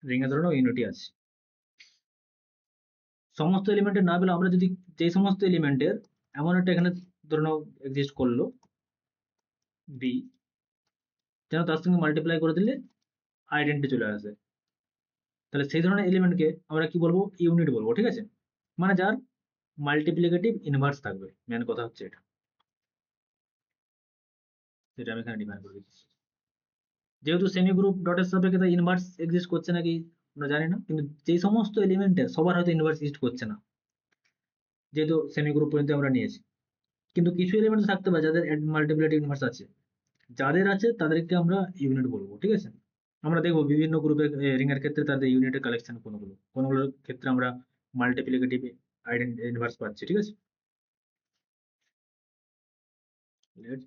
রিং এর ধরনেও ইউনিটি আছে। সমস্ত এলিমেন্টের না পেলে আমরা যদি যে সমস্ত এলিমেন্টের এমন একটা এখানে ধরে নাও এক্সিস্ট করলো বি, যেন তার সঙ্গে মাল্টিপ্লাই করে দিলে আইডেন্টি চলে আসে, তাহলে সেই ধরনের এলিমেন্টকে আমরা কি বলবো? ইউনিট বলবো। ঠিক আছে? মানে যার মাল্টিপ্লিকেটিভ ইনভার্স থাকবে, মেন কথা হচ্ছে এটা, সেটা আমি এখানে ডিফাইন করে দিচ্ছি। যেহেতু সেমি গ্রুপ ডটের সাপেক্ষে তাই ইনভার্স এক্সিস্ট করছে নাকি আমরা জানি না, কিন্তু যে সমস্ত এলিমেন্টের সবার হয়তো ইনভার্স এক্সিস্ট করছে না, যেহেতু সেমি গ্রুপ পর্যন্ত আমরা নিয়েছি, কিন্তু কিছু এলিমেন্ট থাকতে পারে যাদের মাল্টিপ্লিকেটিভ ইনভার্স আছে, যাদের আছে তাদেরকে আমরা ইউনিট বলবো। ঠিক আছে? আমরা দেখবো বিভিন্ন গ্রুপের রিং এর ক্ষেত্রে তাদের ইউনিটের কালেকশন কোনগুলোর ক্ষেত্রে আমরা মাল্টিপ্লিকেটিভ ইনভার্স পাচ্ছি। ঠিক আছে? লেট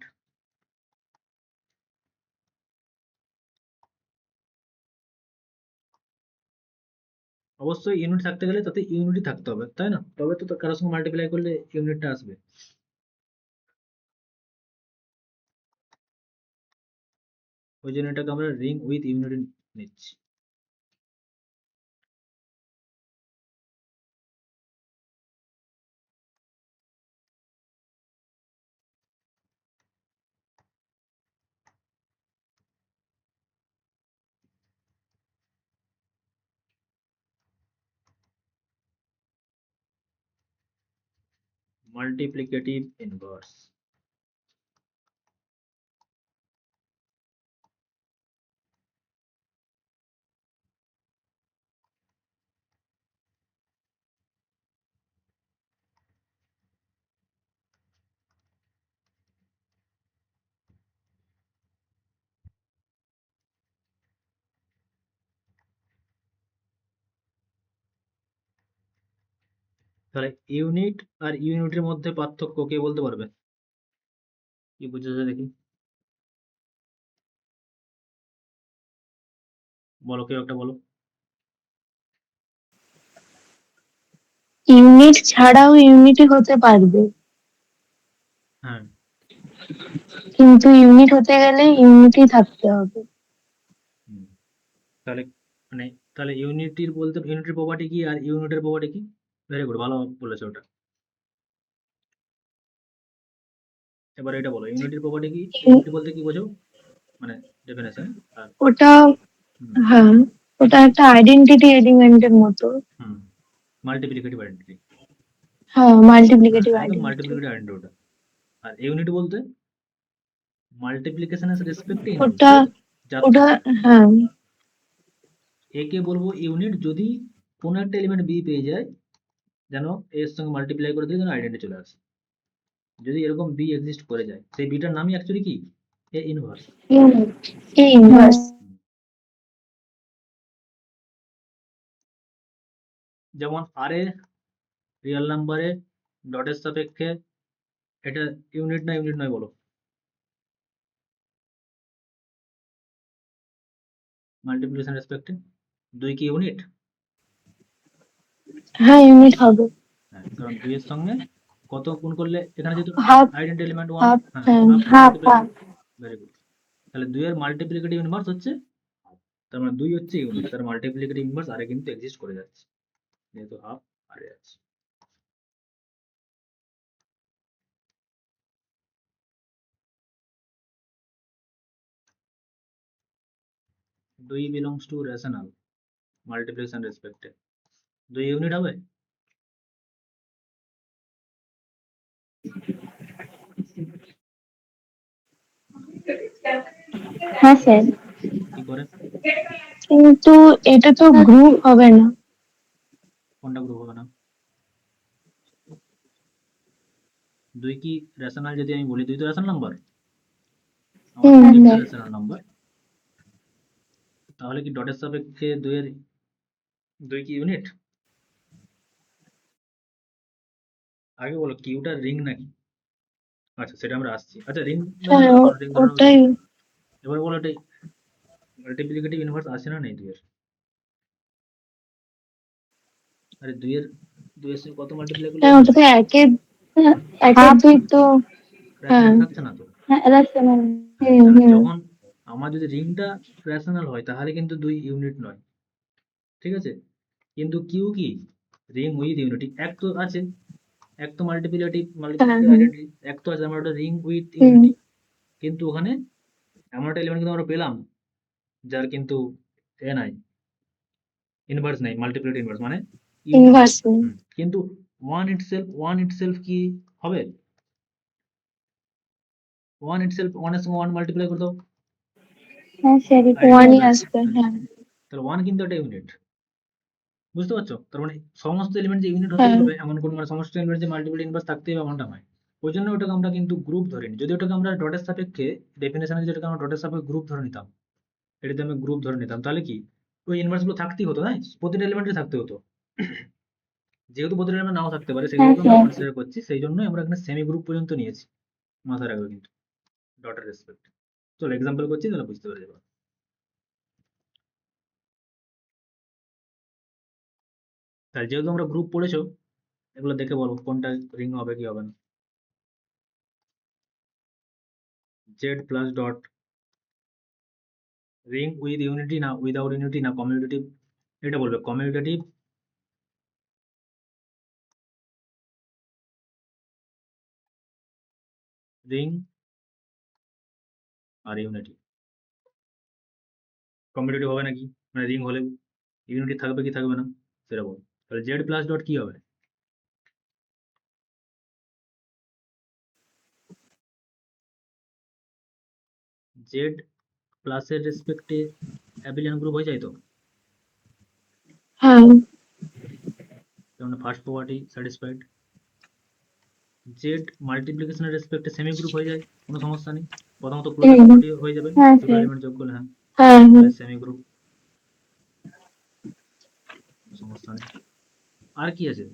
অবশ্যই ইউনিট থাকতে গেলে তাতে ইউনিটি থাকতে হবে, তাই না? তবে তো কারোর সঙ্গে মাল্টিপ্লাই করলে ইউনিটটা আসবে। ওই জন্য এটাকে আমরা রিং উইথ ইউনিটি নিচ্ছি। Multiplicative inverse. তাহলে ইউনিট আর ইউনিটের মধ্যে পার্থক্য কে বলতে পারবে? কি বুঝেছো দেখি, বলো, কেউ একটা বলো। ইউনিট ছাড়াও ইউনিটি হতে পারবে, হ্যাঁ, কিন্তু ইউনিট হতে গেলে ইউনিটি থাকতে হবে। হুম। তাহলে মানে তাহলে ইউনিটির বলতে ইউনিটের প্রপার্টি কি আর ইউনিটের প্রপার্টি কি? ভেরি গুড, ভালো বলেছো ওটা। এবার এটা বলো, ইউনিটির প্রপার্টি কি, ইউনিটি বলতে কি বোঝো, মানে ডেফিনেশন। আর ওটা, হুম হ্যাঁ, ওটা একটা আইডেন্টিটি এলিমেন্টের মতো। হুম মাল্টিপ্লিকেটিভ আইডেন্টিটি। হ্যাঁ, হ্যাঁ, মাল্টিপ্লিকেটিভ একদম আইডেন্টিটি। মাল্টিপ্লিকেটিভ আইডেন্টিটি ওটা। আর ইউনিট বলতে মাল্টিপ্লিকেশনের রেসপেক্টে ইনভার্স, ওটা ঠিক আছে? যা ওটা হ্যাঁ, একে বলবো ইউনিট যদি কোনো একটা এলিমেন্ট বি পেয়ে যায়, যেন এর সঙ্গে মাল্টিপ্লাই করে দিয়ে যেন আইডেন্টি চলে আসে। যদি এরকম বি এক্সিস্ট করে যায়, সেই বিটার নামই অ্যাকচুয়ালি কি, A inverse. Unit A inverse. যেমন আর এ রিয়েল নাম্বারে ডটের সাপেক্ষে, এটা ইউনিট না ইউনিট নয় বলো? মাল্টিপ্লিকেশন রেসপেক্টে 2 কি ইউনিট? হ্যাঁ, ইউনিট হবে। হ্যাঁ, কারণ 2 এর সঙ্গে কত গুণ করলে, এখানে যেহেতু হাফ, আইডেন্টি এলিমেন্ট 1, হাফ, হ্যাঁ হ্যাঁ, half half multiply. Half. Very good. তাহলে 2 এর মাল্টিপ্লিকেটিভ ইনভার্স হচ্ছে half। তার মানে 2 হচ্ছে ইউনিট, তার মাল্টিপ্লিকেটিভ ইনভার্স আরে কিন্তু এক্সিস্ট করে যাচ্ছে, যেহেতু হাফ আরে আছে। 2 belongs to rational multiplication রেসপেক্টে 2 unit হবে? হ্যাঁ স্যার, কি করে? কিন্তু এটা তো গ্রুপ হবে না। কোনটা গ্রুপ হবে না? 2 কি রেশনাল? যদি আমি বলি 2 তো রেশনাল নাম্বার, আমার হুম, প্রত্যেকটা রেশনাল নাম্বার, তাহলে কি ডটের সাপেক্ষে 2 এর 2 কি ইউনিট? আগে বলো কিউটা রিং নাকি? আচ্ছা, সেটা আমরা আসছি। আচ্ছা, রিং ধরে হ্যাঁ, নাও, কারণ রিং ধরে নাও ওটাই। বলো। এবার বলো, এটা মাল্টিপ্লিকেটিভ ইনভার্স আছে না নেই 2 এর? আরে 2 এর 2 এর সঙ্গে কত মাল্টিপ্লাই করলে হ্যাঁ, ইউনিট ওটা তো হয়? একের দুই তো। হ্যাঁ, রেশনাল থাকছে না তো। হ্যাঁ, রাশনাল। হ্যাঁ, হুম তাহলে হুম। যখন আমার যদি রিংটা রেশনাল হয় তাহলে কিন্তু 2 ইউনিট নয়, ঠিক আছে? কিন্তু কিউ কি, রিং উইথ ইউনিটি, এক তো আছে, এক তো মাল্টিপ্লিকেটিভ হ্যাঁ মাল্টিপ্লিকেটিভ হ্যাঁ। আইডেন্টিটি, এক তো আছে আমার ওটা রিং উইথ হুম। ইউনিটি। কিন্তু ওখানে এমন একটা এলিমেন্ট কিন্তু আমরা পেলাম যার কিন্তু এ নাই, ইনভার্স নাই, মাল্টিপ্লিকেটিভ ইনভার্স মানে ইউনিট নাই। ইনভার্স নেই। কিন্তু ওয়ান ইটসেলফ কি হবে? ওয়ানের সঙ্গে ওয়ান মাল্টিপ্লাই করে দাও, হ্যাঁ স্যার, আইডেন্টি ওয়ানই চলে আসছে। আসবে। হ্যাঁ তাহলে ওয়ান কিন্তু একটা ইউনিট, বুঝতে পারছো? তার মানে সমস্ত এলিমেন্ট যে ইউনিট হতেই হ্যাঁ। হবে এমন কোনো, মানে সমস্ত এলিমেন্ট যে মাল্টিপল ইনভার্স থাকতেই হবে এমনটা নয়। ওই জন্য ওটাকে আমরা কিন্তু গ্রুপ ধরিনি। যদি ওটাকে আমরা ডটের সাপেক্ষে ডেফিনেশনে যেটাকে আমরা ডটের সাপেক্ষে গ্রুপ ধরে নিতাম, এটাতে আমি গ্রুপ ধরে নিতাম, তাহলে কি ওই ইনভার্স গুলো থাকতেই হতো, তাই প্রতিটা এলিমেন্টে থাকতে হতো। যেহেতু প্রতিটা এলিমেন্ট নাও থাকতে পারে, হ্যাঁ সেগুলোকে আমরা স্যার। কনসিডার করছি, সেই জন্যই আমরা এখানে সেমি গ্রুপ পর্যন্ত নিয়েছি। মাথায় রাখবে কিন্তু ডটের রেসপেক্ট। চলো এক্সাম্পল করছি, তাহলে বুঝতে পেরে যাবো। তাহলে যেহেতু আমরা গ্রুপ পড়েছো, এগুলো দেখে বলো কোনটা রিং হবে কি হবে না। Z plus dot ring with unity না উইদাউট ইউনিটি না কমিউটেটিভ, এটা বলবে কমিউটেটিভ রিং আর ইউনিটি। কমিউটেটিভ হবে নাকি, মানে রিং হলেও ইউনিটি থাকবে কি থাকবে না সেটা বল। তাহলে জেড প্লাস ডট কি হবে? জেড প্লাসের রেসপেক্টে অ্যাবিলিয়ান গ্রুপ হয়ে যায় তো, হ্যাঁ। যেমন ফার্স্ট প্রপার্টি স্যাটিসফাইড। জেড মাল্টিপ্লিকেশনের রেসপেক্টে সেমি গ্রুপ হয়ে যায়, কোনো সমস্যা নেই। প্রথমত ক্লোজার হুম। প্রপার্টি হয়ে যাবে, হ্যাঁ দুটো স্যার। এলিমেন্ট যোগ করলে, হ্যাঁ হ্যাঁ হ্যাঁ। তাহলে সেমি গ্রুপ, সমস্যা নেই। আর কি আছে?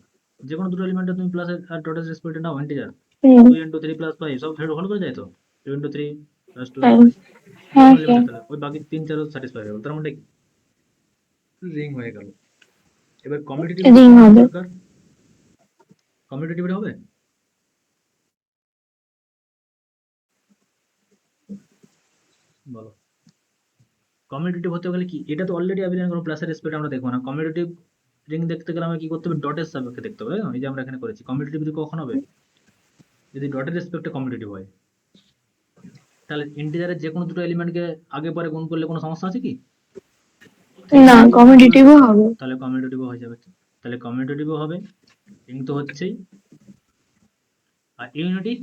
যে কোনো দুটো এলিমেন্টে তুমি প্লাস আর ডটের রেসপেক্টে নাও ইন্টিজার, হুম, 2 ইন্টু 3 প্লাস 5 সব ভালো করে যায় তো, 2 ইন্টু 3 প্লাস 2 হ্যাঁ, 5, যে হ্যাঁ, কোনো হ্যাঁ, এলিমেন্টে তাহলে ওই বাকি 3 4 স্যাটিসফাই হয়ে গেল, তার মানে রিং হয়ে গেল। এবার কমিউটেটিভ রিং কত হবে। দরকার, কমিউটেটিভ হবে, বলো। কমিউটেটিভ হতে গেলে কি, এটা তো অলরেডি অ্যাভিলিয়ান কোনো প্লাসের রেসপেক্ট আমরা দেখবো না, কমিউটেটিভ রিং দেখতে গেলে আমরা কি করতে হবে, ডটের সাপেক্ষে দেখতে হবে, তাই না? এই যে আমরা এখানে করেছি, কমিউটেটিভ কখন হবে, যদি ডটের রেসপেক্টে কমিউটেটিভ হয়। তাহলে ইন্টিজারের যে কোনো দুটো এলিমেন্টকে আগে পরে গুণ করলে কোনো সমস্যা আছে কি, 3 না, প্লাস 2 ইন্টু 2 হবে, কমিউনিটিভও হবে। তাহলে কমিউটেটিভও হয়ে যাবে, তাহলে কমিউটেটিভও হবে, রিং তো হচ্ছেই। আর ইউনিটি,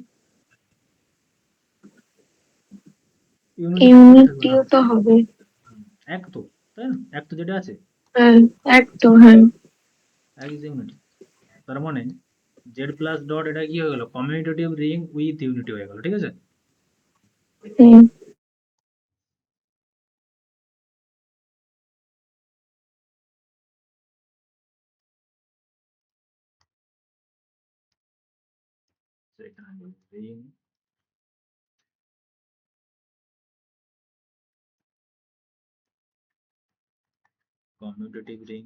ইউনিটি থাকবে থাকবে না, ইউনিটিও তো হবে। হুম, এক তো, তাই না, এক তো যেটা আছে, হ্যাঁ, এক তো, হ্যাঁ। এক ইজ ইউনিটি, তার মানে জেড প্লাস ডট এটা কি হয়ে গেল, কমিউটেটিভ রিং উইথ ইউনিটি হয়ে গেল, ঠিক আছে। হুম, তো এখানে রিং কমিউটেটিভ রিং,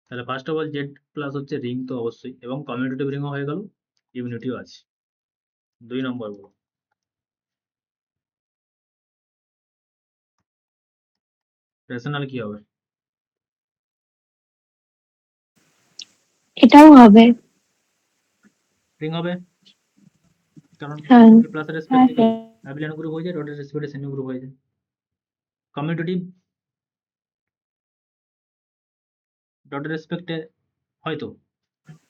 তাহলে first of all Z plus হচ্ছে রিং তো অবশ্যই, এবং কমিউটেটিভ রিংও হয়ে গেল, ইউনিটিও আছে, 2 নম্বর বলো। রেশনাল কি হবে, এটাও হবে। রিং হবে, কারণ হ্যাঁ, প্লাসের হ্যাঁ, রেসপেক্টে কি হ্যাঁ, অ্যাভিলিয়ান গ্রুপ হয়ে যায়, ডটের রেসপেক্টে সেমি গ্রুপ হয়ে যায়। কমিউটেটিভ ডটের রেসপেক্টে হয়তো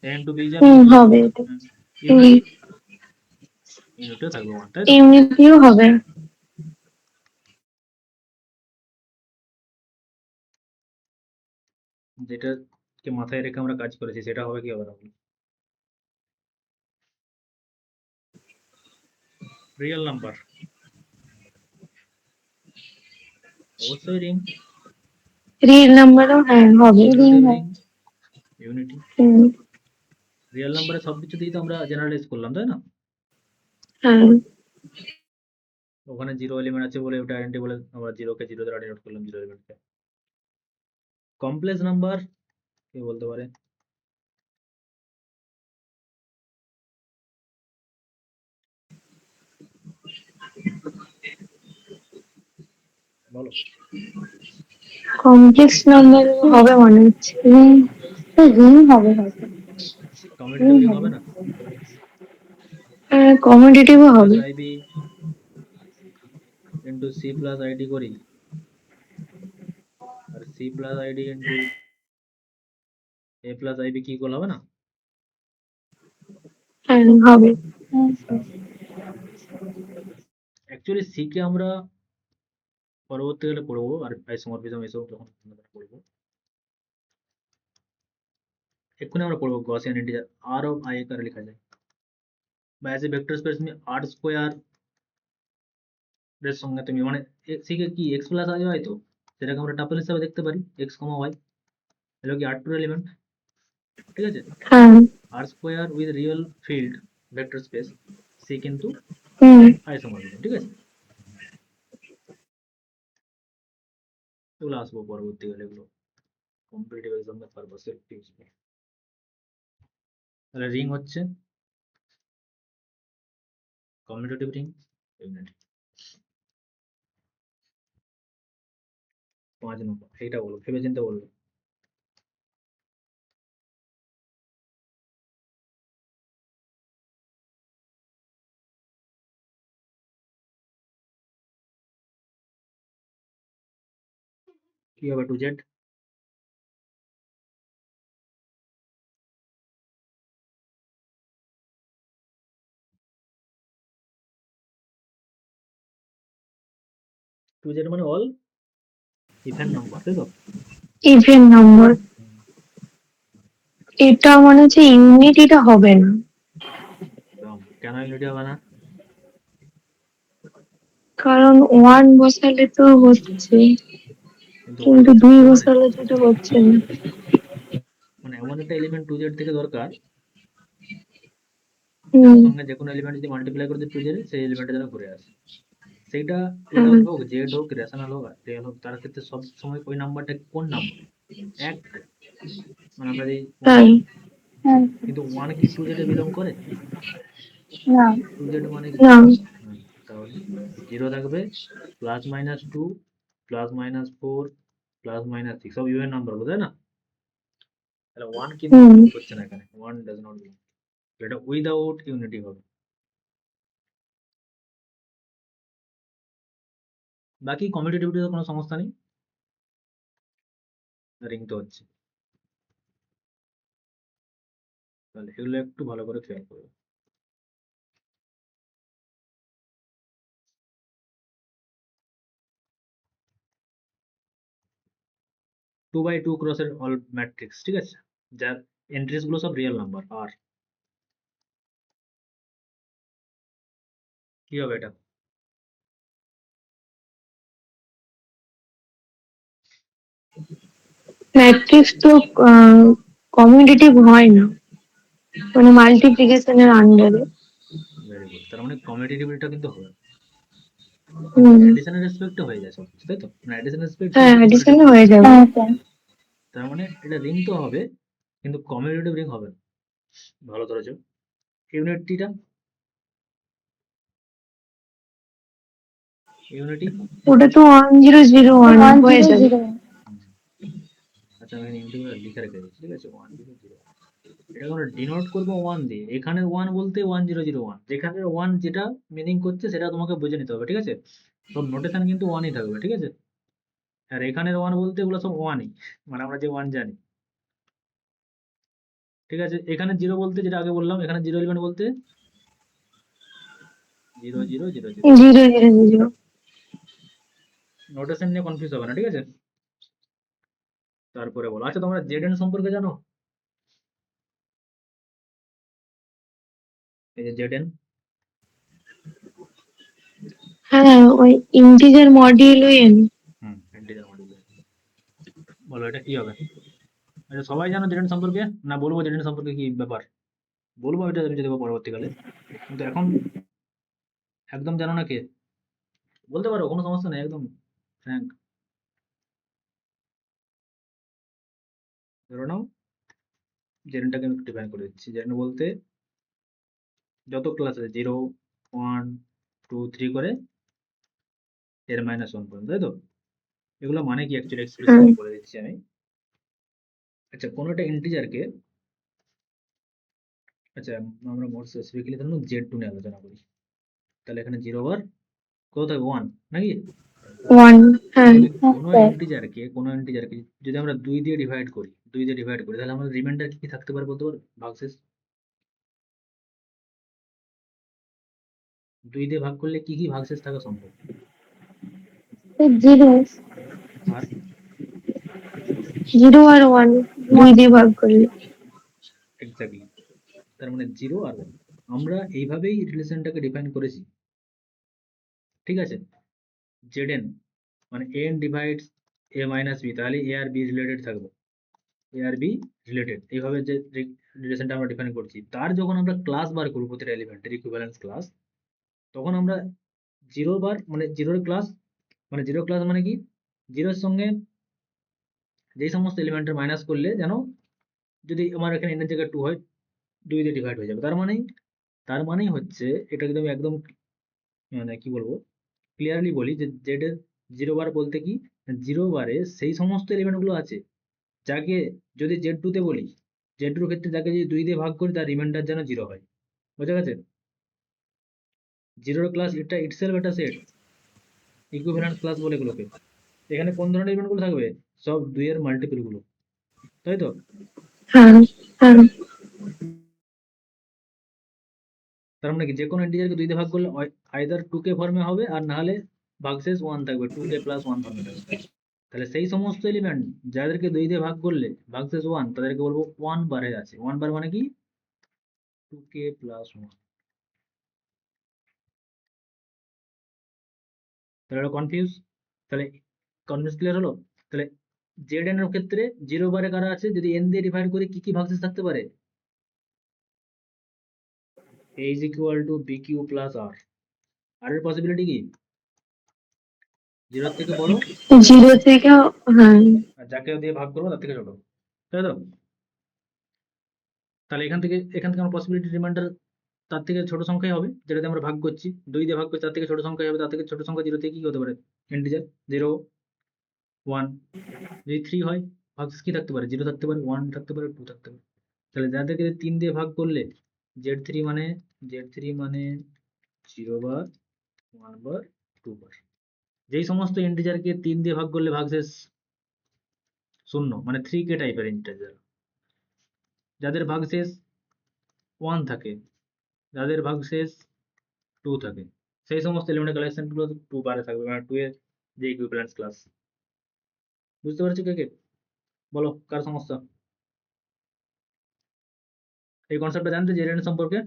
এ ইন্টু বি যা বি হুম, ইন্টু এ, হবে এটা। ইউনিটি, ইউনিটিও থাকবে ওয়ান, তাই তো। ইউনিটিও হবে। যেটাকে মাথায় রেখে আমরা কাজ করেছি সেটা হবে কি হবে না, রিয়েল নাম্বার, অবশ্যই রিং, রিয়েল নাম্বারও হ্যাঁ হবে, রিং কমিউটেটিভ রিং, হবে। ইউনিটি। হুম, রিয়েল নাম্বারে সব কিছু দিয়ে তো আমরা জেনারেলাইজ করলাম, তাই না, হ্যাঁ, ওখানে জিরো এলিমেন্ট আছে বলে ওটা আইডেন্টি বলে আমরা জিরোকে জিরো দ্বারা ডিনোট করলাম, জিরো এলিমেন্টকে। কমপ্লেক্স নাম্বার কে বলতে পারে, বলো। কমপ্লেক্স নাম্বার হবে মনে হচ্ছে। রিং, রিং হবে হয়তো। কমিউটেটিভ রিং রিং হবে। হবে না, সি কমিউনিটিভও প্লাস হবে। Ib into c plus id করি, আর c plus id into a plus ib কি ইকুয়াল হবে না, হ্যাঁ, হবে। অ্যাকচুয়ালি সি কে আমরা পরবর্তীকালে পড়বো, আর আইসোমরফিজম এসব যখন আমরা পড়বো, এক্ষুনি আমরা পড়বো গসিয়ান ইন্টিজার আর অফ আই কারে লেখা যায়, বা অ্যাজ এ ভেক্টর স্পেস में আর স্কোয়ার এর সঙ্গে তুমি মানে সি কে কি এক্স প্লাস আই হয় তো, সেটাকে আমরা টাপল হিসাবে দেখতে পারি, এক্স কমা ওয়াই, এগুলো কি আর টু এলিমেন্ট, ঠিক আছে। হ্যাঁ, আর square with real field vector space, C কিন্তু হুম, আইসোমরফিজম, ঠিক আছে। এগুলো আসবো পরবর্তীকালে, এগুলো কম্পিটিটিভ এক্সামের পারপাসে ইউজ করি। তাহলে রিং হচ্ছে কমিউটেটিভ রিং, ইউনিট। 5 নম্বর এইটা বলো, ভেবে চিন্তে বলবে। কি হবে, 2Z, 2Z মানে অল ইভেন নাম্বার, তাই তো। ইভেন নম্বর। এটা মনে হচ্ছে ইউনিটিটা হবে না। একদম, কেন ইউনিটি হবে না, কারণ 1 বসালে তো হচ্ছে, কিন্তু ওয়ান কিন্তু বসে 2 হবে না, বসালে তো এটা হচ্ছে না। মানে এমন একটা এলিমেন্ট 2z থেকে দরকার যার হুম। সঙ্গে যে কোনো এলিমেন্ট যদি মাল্টিপ্লাই করে দিই 2z সেই এলিমেন্টটা যেন ঘুরে আসে। সেইটা হ্যাঁ। উইদাউট হোক, জেড হোক, রেশনাল হোক, রিয়েল হোক, তার ক্ষেত্রে সব সময় ওই নাম্বারটা কোন নাম্বার এক, মানে আমরা যেই ওয়ান হ্যাঁ। বলি, কিন্তু ওয়ান কি 2z এ বিলং করে? না। 2z মানে কি? না। হুম, তাহলে জিরো থাকবে, plus minus two, plus minus four, plus minus six, সব ইভেন নাম্বার, তাই না? তাহলে ওয়ান কিন্তু হুম। বিলং করছে না এখানে, ওয়ান ডাজ নট বিলং, এটা উইদাউট ইউনিটি হবে। বাকি কমিউটেটিভিটিতে কোনো সমস্যা নেই, রিং তো হচ্ছে। তাহলে এগুলো একটু ভালো করে খেয়াল করবে। 2 by 2 ক্রসের অল ম্যাট্রিক্স, ঠিক আছে, যার এন্ট্রিস গুলো সব রিয়েল নাম্বার। আর কি হবে এটা? ম্যাট্রিক্স তো কমিউটেটিভ হয় না, মানে মাল্টিপ্লিকেশনের আন্ডারে। ভেরি গুড, তার মানে কমিউটেটিভিটিটা কিন্তু হবে, কিন্তু হুম। অ্যাডিশনের রেসপেক্টে হয়ে যায় সবকিছু, তাই তো? মানে অ্যাডিশনের রেসপেক্ট হ্যাঁ, কিন্তু কমিউটেটিভ অ্যাডিশনে হবে। হয়ে যাবে। হ্যাঁ স্যার। তার মানে এটা রিং তো হবে, কিন্তু কমিউটেটিভ রিং হবে না। ভালো ধরেছো। ইউনিটিটা, ইউনিটি, ওটা তো 1001 হয়ে যাবে। 1001। আচ্ছা আমি এখানে ইউনিটি লিখে রেখে দিচ্ছি, ঠিক আছে, 100, এটা আমরা ডিনোট করবো ওয়ান দিয়ে। এখানে ওয়ান বলতে 1001, যেখানে ওয়ান যেটা মিনিং করছে সেটা তোমাকে বুঝে নিতে হবে, ঠিক আছে? সব নোটেশন কিন্তু ওয়ানই থাকবে, ঠিক আছে? আর এখানের ওয়ান বলতে এগুলো সব ওয়ানই, মানে আমরা যে ওয়ান জানি, ঠিক আছে? এখানে জিরো বলতে যেটা আগে বললাম, এখানে জিরো এলিমেন্ট বলতে 0 0 0 0। 0 0 0। নোটেশন নিয়ে কনফিউজ হবে না, ঠিক আছে? তারপরে বলো, আচ্ছা তোমরা জেড এন সম্পর্কে জানো? এই যে জেড এন, হ্যাঁ, ওই ইন্টিজার মডিউল এন। হুম, ইন্টিজার মডিউল, বলো এটা কি হবে? আচ্ছা সবাই জানো জেড এন সম্পর্কে? না বলবো জেড এন সম্পর্কে কি ব্যাপার? বলবো, এটা আমি যদি পরবর্তীকালে, কিন্তু এখন একদম জানো না কে? বলতে পারো, কোনো সমস্যা নেই, একদম ফ্র্যাঙ্ক। ধরে নাও জেনটাকে আমি ডিফাইন করে দিচ্ছি। জেন বলতে যত ক্লাস আছে 0 1 2 3 করে এর -1 পর্যন্ত, তাই তো? এগুলো মানে কি অ্যাকচুয়ালি এক্সপ্রেশন হ্যাঁ। বলে দিচ্ছি আমি। আচ্ছা কোনো একটা ইন্টিজারকে, আচ্ছা আমরা মোর স্পেসিফিক্যালি ধরুন z2 নিয়ে আলোচনা করি, তাহলে এখানে 0 বার কত থাকবে 1 নাকি? 1। হ্যাঁ। তাহলে হ্যাঁ স্যার। কোনো ইন্টিজারকে যদি আমরা 2 দিয়ে ডিভাইড করি, 2 দিয়ে ডিভাইড করি, তাহলে আমাদের রিমাইন্ডার কি কি থাকতে পারে বলতে পারো? ভাগশেষ 2 দিয়ে ভাগ করলে কি কি ভাগশেষ থাকা সম্ভব? 0। আর 0 আর 1 2 দিয়ে ভাগ করলে। এক্স্যাক্টলি, তার মানে 0 আর 1, আমরা এইভাবেই রিলেশনটাকে ডিফাইন করেছি, ঠিক আছে? জেডএন মানে এন ডিভাইডস এ মাইনাস বি, তাহলে এ আর বি রিলেটেড থাকবে, এ আর বি রিলেটেড, এইভাবে যে রিলেশনটা আমরা ডিফাইন করছি, তার যখন আমরা ক্লাস বার করবো প্রতিটা এলিমেন্টের ইকুইভ্যালেন্স ক্লাস, তখন আমরা জিরো বার মানে জিরোর ক্লাস, মানে জিরো ক্লাস মানে কি, জিরোর সঙ্গে যেই সমস্ত এলিমেন্টের মাইনাস করলে যেন, যদি আমার এখানে এন এর জায়গায় 2 হয়, 2 দিয়ে ডিভাইড হয়ে যাবে, তার মানেই হচ্ছে, এটা যদি আমি একদম মানে কি বলবো ক্লিয়ারলি বলি, যে জেড এর 0 বার বলতে কি, 0 বারে সেই সমস্ত এলিমেন্ট গুলো আছে যাকে, যদি জেড টু তে বলি, জেড টুর ক্ষেত্রে যাকে যদি 2 দিয়ে ভাগ করি তার রিমাইন্ডার যেন 0 হয়, বোঝা গেছে? জিরোর ক্লাস এটা ইটসেলফ একটা সেট, ইকুইভ্যালেন্স ক্লাস বলে এগুলোকে। এখানে কোন ধরনের এলিমেন্ট গুলো থাকবে? সব 2 এর মাল্টিপল গুলো, তাই তো? হ্যাঁ। হ্যাঁ। তার মানে কি, যে কোনো ইন্টিজারকে 2 দিয়ে ভাগ করলে আইদার 2k ফর্মে হবে, আর না হলে ভাগশেষ 1 থাকবে, 2k প্লাস 1 ফর্মে থাকবে। তাহলে সেই সমস্ত এলিমেন্ট যাদেরকে 2 দিয়ে ভাগ করলে ভাগশেষ 1, তাদেরকে বলবো 1 বারে আছে। 1 বার মানে কি, 2k প্লাস 1। তাহলে এটা কনফিউজ, তাহলে কনফিউজ ক্লিয়ার হলো। তাহলে জেড এন এর ক্ষেত্রে 0 বারে কারা আছে, যদি n দিয়ে ডিভাইড করি কি কি ভাগশেষ থাকতে পারে, a is equal to bq plus r, আর এর পসিবিলিটি কি 0 থেকে বড় 0 থেকে, হ্যাঁ আর যাকে দিয়ে ভাগ করবো তার থেকে ছোট, তাই তো? তাহলে এখান থেকে আমার পসিবিলিটি রিমাইন্ডার তার থেকে ছোট সংখ্যাই হবে, যেটাতে আমরা ভাগ করছি 2 দিয়ে ভাগ করছি, তার থেকে ছোট সংখ্যাই হবে, তার থেকে ছোট সংখ্যা 0 থেকে কি হতে পারে, ইন্টিজার 0 1, যদি 3 হয় ভাগশেষ কি থাকতে পারে, 0 থাকতে পারে, 1 থাকতে পারে, 2 থাকতে পারে। তাহলে যাদেরকে 3 দিয়ে ভাগ করলে z3 মানে 0 বার 1 বার 2 বার, যেই সমস্ত ইন্টিজারকে 3 দিয়ে ভাগ করলে ভাগশেষ 0 মানে 3k টাইপের ইন্টিজার, যাদের ভাগশেষ 1 থাকে, যাদের ভাগশেষ 2 থাকে, সেই সমস্ত এলিমেন্টের কালেকশন গুলো 2 বারে থাকবে, মানে 2 এর যে ইকুইভ্যালেন্স ক্লাস। বুঝতে পারছো কে কে? বলো কার সমস্যা, এই কনসেপ্টটা জানতে জেরেন সম্পর্কে?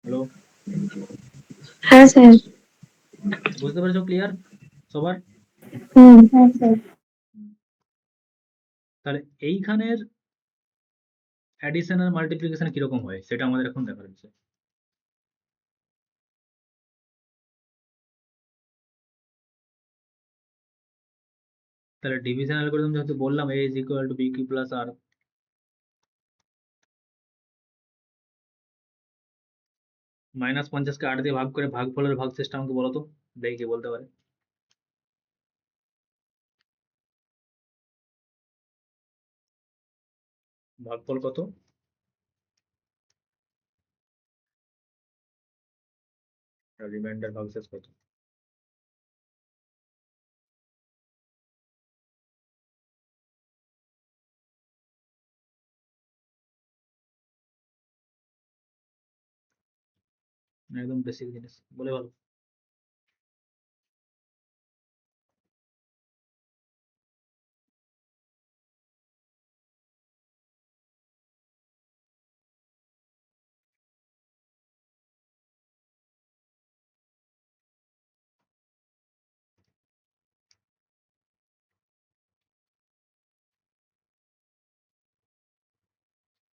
হ্যালো, হ্যাঁ স্যার। বুঝতে পেরেছো ক্লিয়ার সবার? হ্যাঁ স্যার। তাহলে এইখানের অ্যাডিশন আর মাল্টিপ্লিকেশন কিরকম হয় সেটা আমাদের এখন দেখার বিষয়। তাহলে ডিভিশন অ্যালগরিদম যেহেতু বললাম a is equal to bq plus r, -50 কে 8 দিয়ে ভাগ করে ভাগফলের ভাগশেষটা আমাকে বলো তো, দেখি কে বলতে পারে। ভাগফল কত? রিমাইন্ডার ভাগশেষ কত? একদম বেসিক জিনিস বলে ভালো।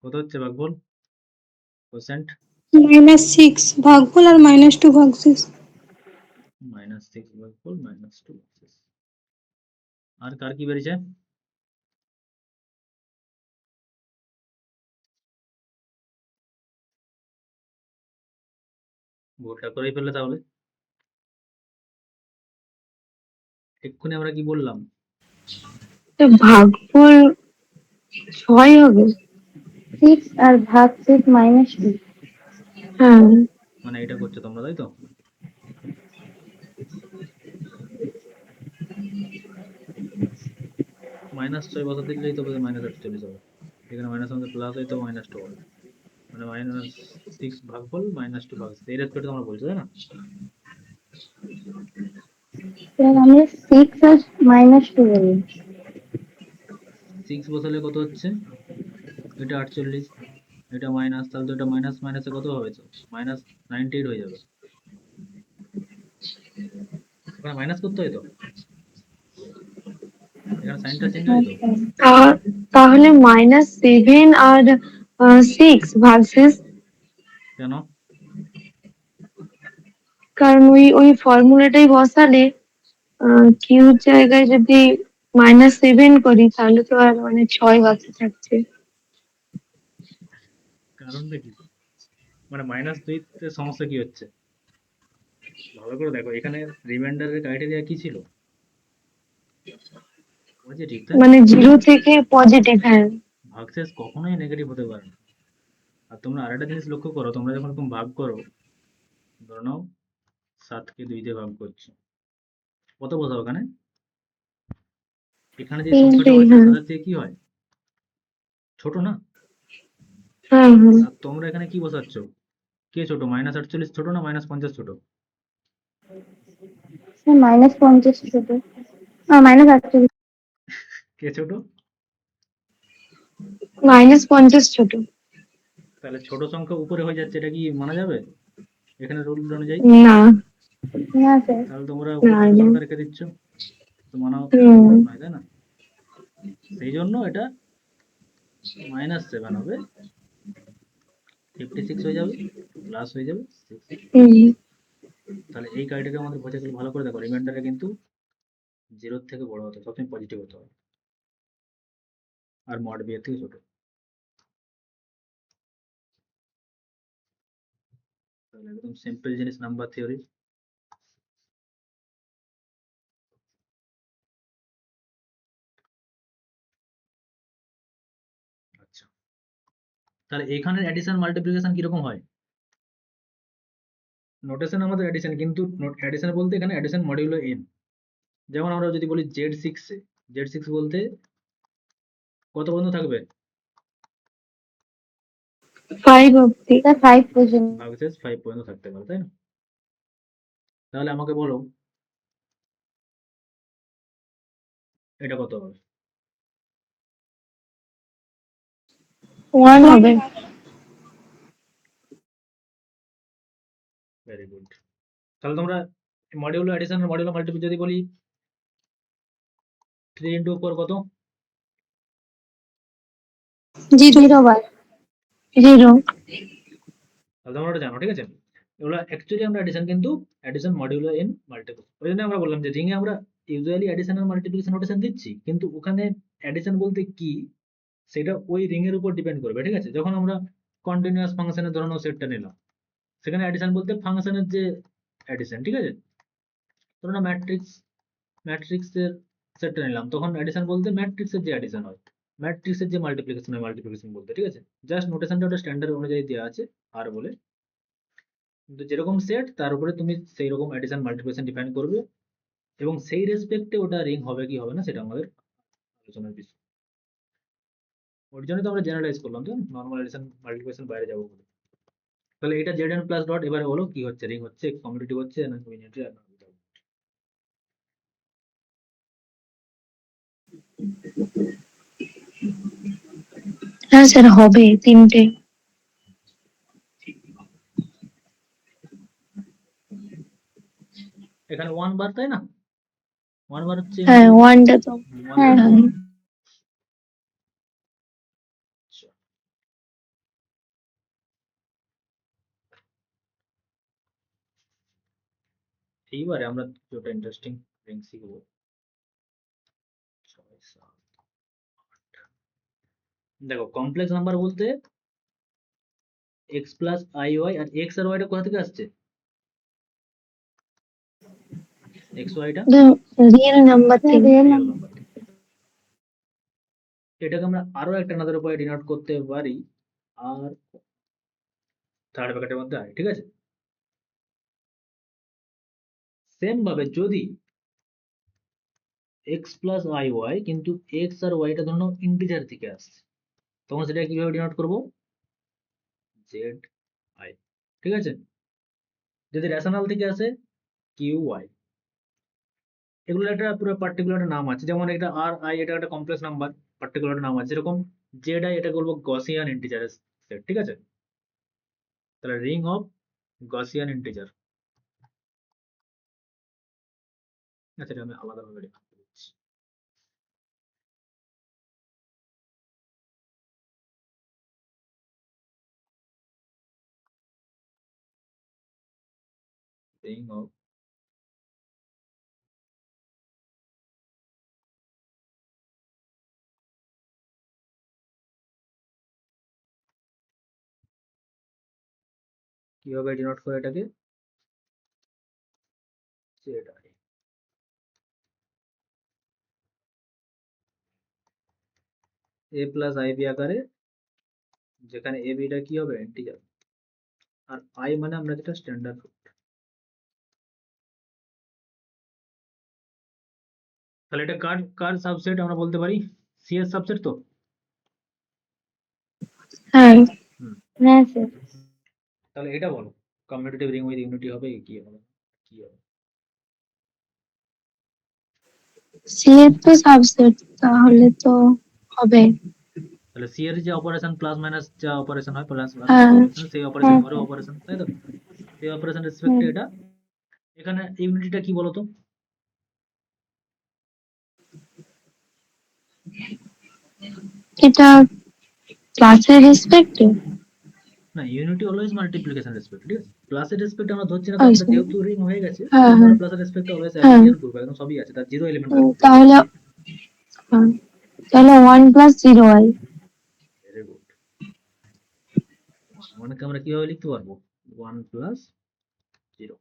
কত হচ্ছে ভাগফল কোসেন্ট? -6 ভাগফল আর -2 ভাগশেষ। -6 ভাগফল -2 ভাগশেষ। আর কার কি বেরিয়েছে? ভুলটা করেই ফেললে তাহলে। এক্ষুনি আমরা কি বললাম, তো ভাগফল 6 হবে। 6 আর ভাগশেষ -2। হ্যাঁ মানে এটা করছো তোমরা তাই তো? -6 বসাতে দিলেই তবে -48 হবে, এখানে মাইনাস আমাদের প্লাস হয় তো -2 হবে, মানে -6 ভাগফল -2 ভাগশেষ, এই রেসপেক্টে তোমরা বলছো তাই না? স্যার আমরা 6 আর -2 বলি। 6 বসালে কত হচ্ছে, এটা 48, এটা মাইনাস, তাহলে তো এটা মাইনাস মাইনাসে কত হবে, তো -98 হয়ে যাবে, ওখানে মাইনাস করতে হয় তো, এখানে সাইনটা চেঞ্জ হ্যাঁ হয় তো। স্যার। তাহলে -7 আর 6 ভাগশেষ, কেন? কারণ ওই ফর্মুলাটাই বসালে কিউর জায়গায় যদি -7 করি তাহলে তো আর মানে 6 বাকি থাকছে। কারণটা কি, মানে -2 তে সমস্যা কি হচ্ছে, ভালো করে দেখো এখানে রিমাইন্ডারের ক্রাইটেরিয়া কি ছিল, পজিটিভ তাই না? মানে 0 থেকে পজিটিভ, হ্যাঁ। ভাগশেষ কখনোই নেগেটিভ হতে পারে না। আর তোমরা আরেকটা জিনিস লক্ষ্য করো, তোমরা যখন এরকম ভাগ করো, ধরে নাও 7 কে 2 দিয়ে ভাগ করছো, কত বসাও ওখানে, এখানে যে সংখ্যাটা 3, হয় হ্যাঁ তাদের থেকে কি হয়, ছোট না? হ্যাঁ হ্যাঁ। আর তোমরা এখানে কি বসাচ্ছ, কে ছোট, -48 ছোট না -50 ছোট? স্যার -50 ছোট, -48। কে ছোট? -50 ছোট। তাহলে ছোট সংখ্যা উপরে হয়ে যাচ্ছে, এটা কি মানা যাবে? এখানে রুল অনুযায়ী? না না স্যার। তাহলে তোমরা না উপর থেকে না তরকা রেখে দিচ্ছ, তো মানাও হুম সম্ভব নয়, তাই না? সেই জন্য এটা -7 হবে, 56 হয়ে যাবে, প্লাস হয়ে যাবে 6। হুম তাহলে এই কার্ডটাকে আমাদের বোঝা গেল ভালো করে। দেখো রিমাইন্ডারে কিন্তু 0 থেকে বড় হতে হবে, সবসময় পজিটিভ হতে হবে, আর মড বি এর থেকে ছোট। তাহলে একদম সিম্পল জিনিস নাম্বার থিওরি। আচ্ছা, তাহলে এখানে অ্যাডিশন মাল্টিপ্লিকেশন কিরকম হয়? নোটেশন আমাদের অ্যাডিশন, কিন্তু অ্যাডিশন বলতে এখানে অ্যাডিশন মডিউলো n। যেমন আমরা যদি বলি Z6 এ, Z6 বলতে কত পর্যন্ত থাকবে? 5 অব্দি। স্যার 5 পর্যন্ত। ভাগশেষ 5 পর্যন্ত থাকতে পারে, তাই না? তাহলে আমাকে বলো এটা কত হবে? 1 হবে। Very good. তাহলে তোমরা মডিউলো অ্যাডিশন আর মডিউলো মাল্টিপ্লিকেশন যদি বলি 3 ইনটু 4 কত? 0 0 0 তাহলে তোমরা ওটা জানো, ঠিক আছে? এগুলো অ্যাকচুয়ালি আমরা অ্যাডিশন, কিন্তু অ্যাডিশন মডিউলো n মাল্টিপল। ওই জন্য আমরা বললাম যে রিংয়ে আমরা ইউজুয়ালি অ্যাডিশন আর মাল্টিপ্লিকেশন নোটেশন দিচ্ছি, কিন্তু ওখানে অ্যাডিশন বলতে কি সেটা ওই রিং এর উপর ডিপেন্ড করবে, ঠিক আছে? যখন আমরা কন্টিনিউয়াস ফাংশনের ধরনের সেটটা নিলাম, সেখানে অ্যাডিশন বলতে ফাংশনের যে অ্যাডিশন, ঠিক আছে? ধরুন না ম্যাট্রিক্সের সেটটা নিলাম, তখন অ্যাডিশন বলতে ম্যাট্রিক্সের যে অ্যাডিশন হয়, ম্যাট্রিক্সের যে মাল্টিপ্লিকেশন হয় মাল্টিপ্লিকেশন বলতে, ঠিক আছে? জাস্ট নোটেশনটা ওটা স্ট্যান্ডার্ড অনুযায়ী দেওয়া আছে আর বলে, কিন্তু যেরকম সেট তার উপরে তুমি সেই রকম অ্যাডিশন মাল্টিপ্লিকেশন ডিফাইন করবে, এবং সেই রেসপেক্টে ওটা রিং হবে কি হবে না সেটা আমাদের আলোচনার বিষয়। ওর জন্য তো আমরা জেনারেলাইজ করলাম, তো নর্মাল এডিশন মাল্টিপ্লিকেশন বাইরে যাবো বলে। তাহলে এটা জেড প্লাস ডট, এবারে বলো কি হচ্ছে? রিং হচ্ছে, কমিউনিটি হচ্ছে না ইউনিটরি? আর হ্যাঁ স্যার হবে 3টে। এখানে 1 বার, তাই না? 1 বার হচ্ছে হ্যাঁ ইনটু ওয়ানটা তো 1 হ্যাঁ বার। হ্যাঁ আচ্ছা, এইবারে আমরা যেটা ইন্টারেস্টিং রিং শিখবো 6 7 8। দেখো কমপ্লেক্স নাম্বার বলতে এক্স প্লাস আই ওয়াই, আর এক্স আর ওয়াইটা কোথা থেকে আসছে? এক্স ওয়াইটা রিয়েল নাম্বার স্যার থেকে। Real real number. নাম্বার। এটাকে আমরা আরো একটা নাদের উপায়ে ডিনোট করতে পারি, আর থার্ড ব্র্যাকেটের মধ্যে আই, ঠিক আছে? সেম ভাবে যদি এক্স প্লাস আই ওয়াই, কিন্তু এক্স আর ওয়াইটা ধরো ইন্টিজার থেকে আসছে, তখন সেটা কিভাবে ডিনোট করবো? জেড আই, ঠিক আছে? যদি রেশনাল থেকে আসে কিউ ওয়াই। এগুলো একটা পুরো পার্টিকুলার নাম আছে, যেমন এটা আর আই, এটা একটা কমপ্লেক্স নাম্বার, পার্টিকুলার নাম আছে। যেরকম জেড আই, এটা বলবো গসিয়ান ইন্টিজারের সেট, ঠিক আছে? তাহলে রিং অফ গসিয়ান ইন্টিজার। আচ্ছা, এটা আমি আলাদাভাবে লিখে দিচ্ছি। রিং অফ কিভাবে ডিনোট করে এটাকে? Z i, a plus i b আকারে, যেখানে এ বিটা কি হবে? ইন্টিজার, আর আই মানে আমরা যেটা স্ট্যান্ডার্ড রুট। তাহলে এটা কার কার সাবসেট আমরা বলতে পারি? সি এর সাবসেট তো? হ্যাঁ হুম। হ্যাঁ স্যার। তাহলে এটা বলো কমিউটেটিভ রিং উইথ ইউনিটি হবে কি হবে? কি হবে? সি এর তো সাবসেট, তাহলে তো হবে। তাহলে সি এর যে অপারেশন প্লাস মাইনাস যা অপারেশন হয়, প্লাস হ্যাঁ অপারেশন, সেই অপারেশন হ্যাঁ ঘরে স্যার। অপারেশন, তাই তো? এই অপারেশন রেসপেক্টে এটা। এখানে ইউনিটিটা কি বলতো? এটা ক্লাসের রেসপেক্টে। না, ইউনিটি অলওয়েজ মাল্টিপ্লিকেশন রেসপেক্ট, ঠিক আছে? প্লাসের রেসপেক্ট আমরা ধরছি না, কারণ আচ্ছা, যেহেতু রিং হয়ে গেছে হ্যাঁ এই জন্য হ্যাঁ আমরা প্লাসের রেসপেক্ট অলওয়েজ হ্যাঁ। অ্যাড্রেস করবো, একদম সবই আছে, তার জিরো এলিমেন্ট বাদ দিতে হবে। তাহলে হ্যাঁ, তাহলে 1 + 0i। Very good. ওয়ানকে আমরা কিভাবে লিখতে পারবো? 1 + 0,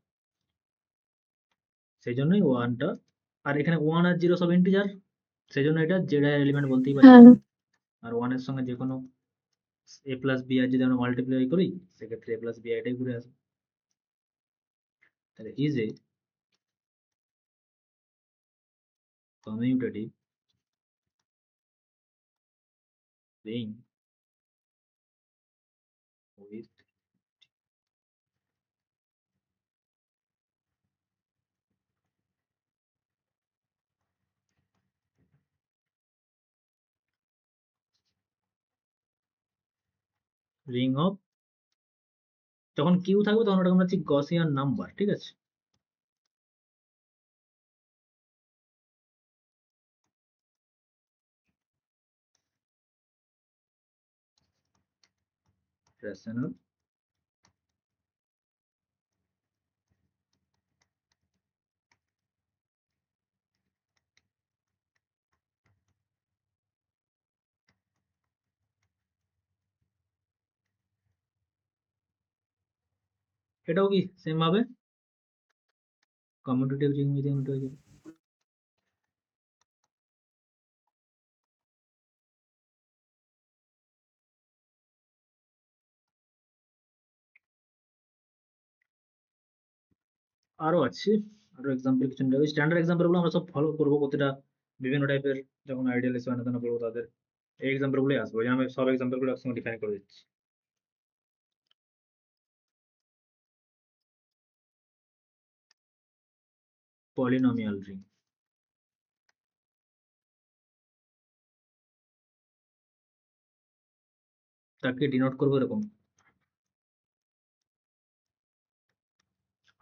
সেই জন্যই ওয়ানটা। আর এখানে 1 আর 0 সব ইন্টিজার, সেই জন্য এটা জেড এর এলিমেন্ট বলতেই পারি। হ্যাঁ আর 1 এর সঙ্গে যে কোনো a প্লাস বি আর যদি আমরা মাল্টিপ্লাই করি, সেক্ষেত্রে a প্লাস বি এটাই ঘুরে আসবে। তাহলে is a commutative ring with ring of, যখন কিউ থাকবে তখন ওটা আমরা হচ্ছে গসিয়ান নাম্বার, ঠিক আছে? rational এটাও কি সেম ভাবে কমিউটেটিভ রিং উইথ ইউনিটি হয়ে যাবে। আরো আছে, আরো এক্সাম্পল কিছু নেই, স্ট্যান্ডার্ড এক্সাম্পল গুলো আমরা সব ফলো করবো প্রতিটা বিভিন্ন টাইপের, যখন আইডিয়াল এসে আলোচনা করবো তাদের এই এক্সাম্পল গুলোই আসবে, আমি সব এক্সাম্পল গুলো একসঙ্গে ডিফাইন করে দিচ্ছি। পলিনোমিয়াল রিং, তাকে ডিনোট করবো এরকম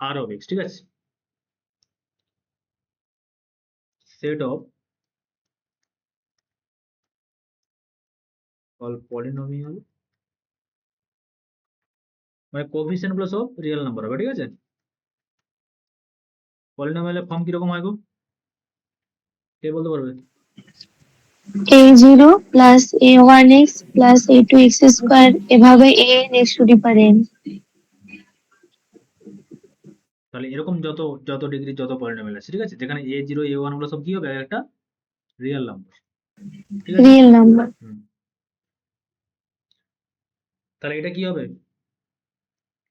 আর অফ এক্স, ঠিক আছে? সেট অফ অল পলিনোমিয়াল, মানে coefficient plus of real number হবে, ঠিক আছে? পলিনোমিয়ালের ফর্ম কিরকম হয় গো, কে বলতে পারবে? a0 + a1x + a2x² এভাবে a n(x^n)। তাহলে এরকম যত যত ডিগ্রি যত পলিনোমিয়াল আছে, ঠিক আছে, যেখানে a0 a1 গুলো সব কি হবে, একটা রিয়েল নাম্বার, ঠিক আছে? Real number. হুম। তাহলে এটা কি হবে,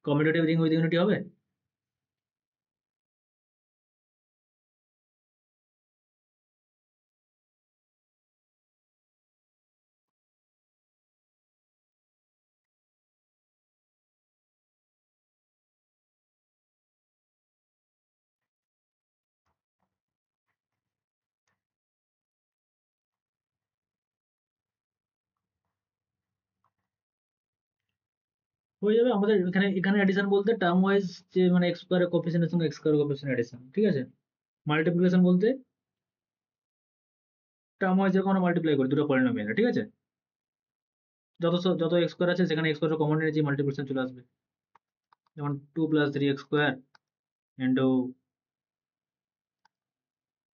কমিউটেটিভ রিং উইথ ইউনিটি হবে? হয়ে যাবে। আমাদের এখানে এখানে অ্যাডিশন বলতে টার্ম ওয়াইজ, যে মানে এক্স স্কোয়ার কোএফিসিয়েন্টের সঙ্গে এক্স স্কোয়ার কোএফিসিয়েন্ট অ্যাডিশন, ঠিক আছে? মাল্টিপ্লিকেশন বলতে টার্ম ওয়াইজ যখন আমরা মাল্টিপ্লাই করি দুটো পলিনোমিয়াল, ঠিক আছে? যত এক্স স্কোয়ার আছে সেখানে এক্স স্কোয়ার কমন নিয়ে যে মাল্টিপ্লিকেশন চলে আসবে, যেমন 2 + 3x² ইন্টু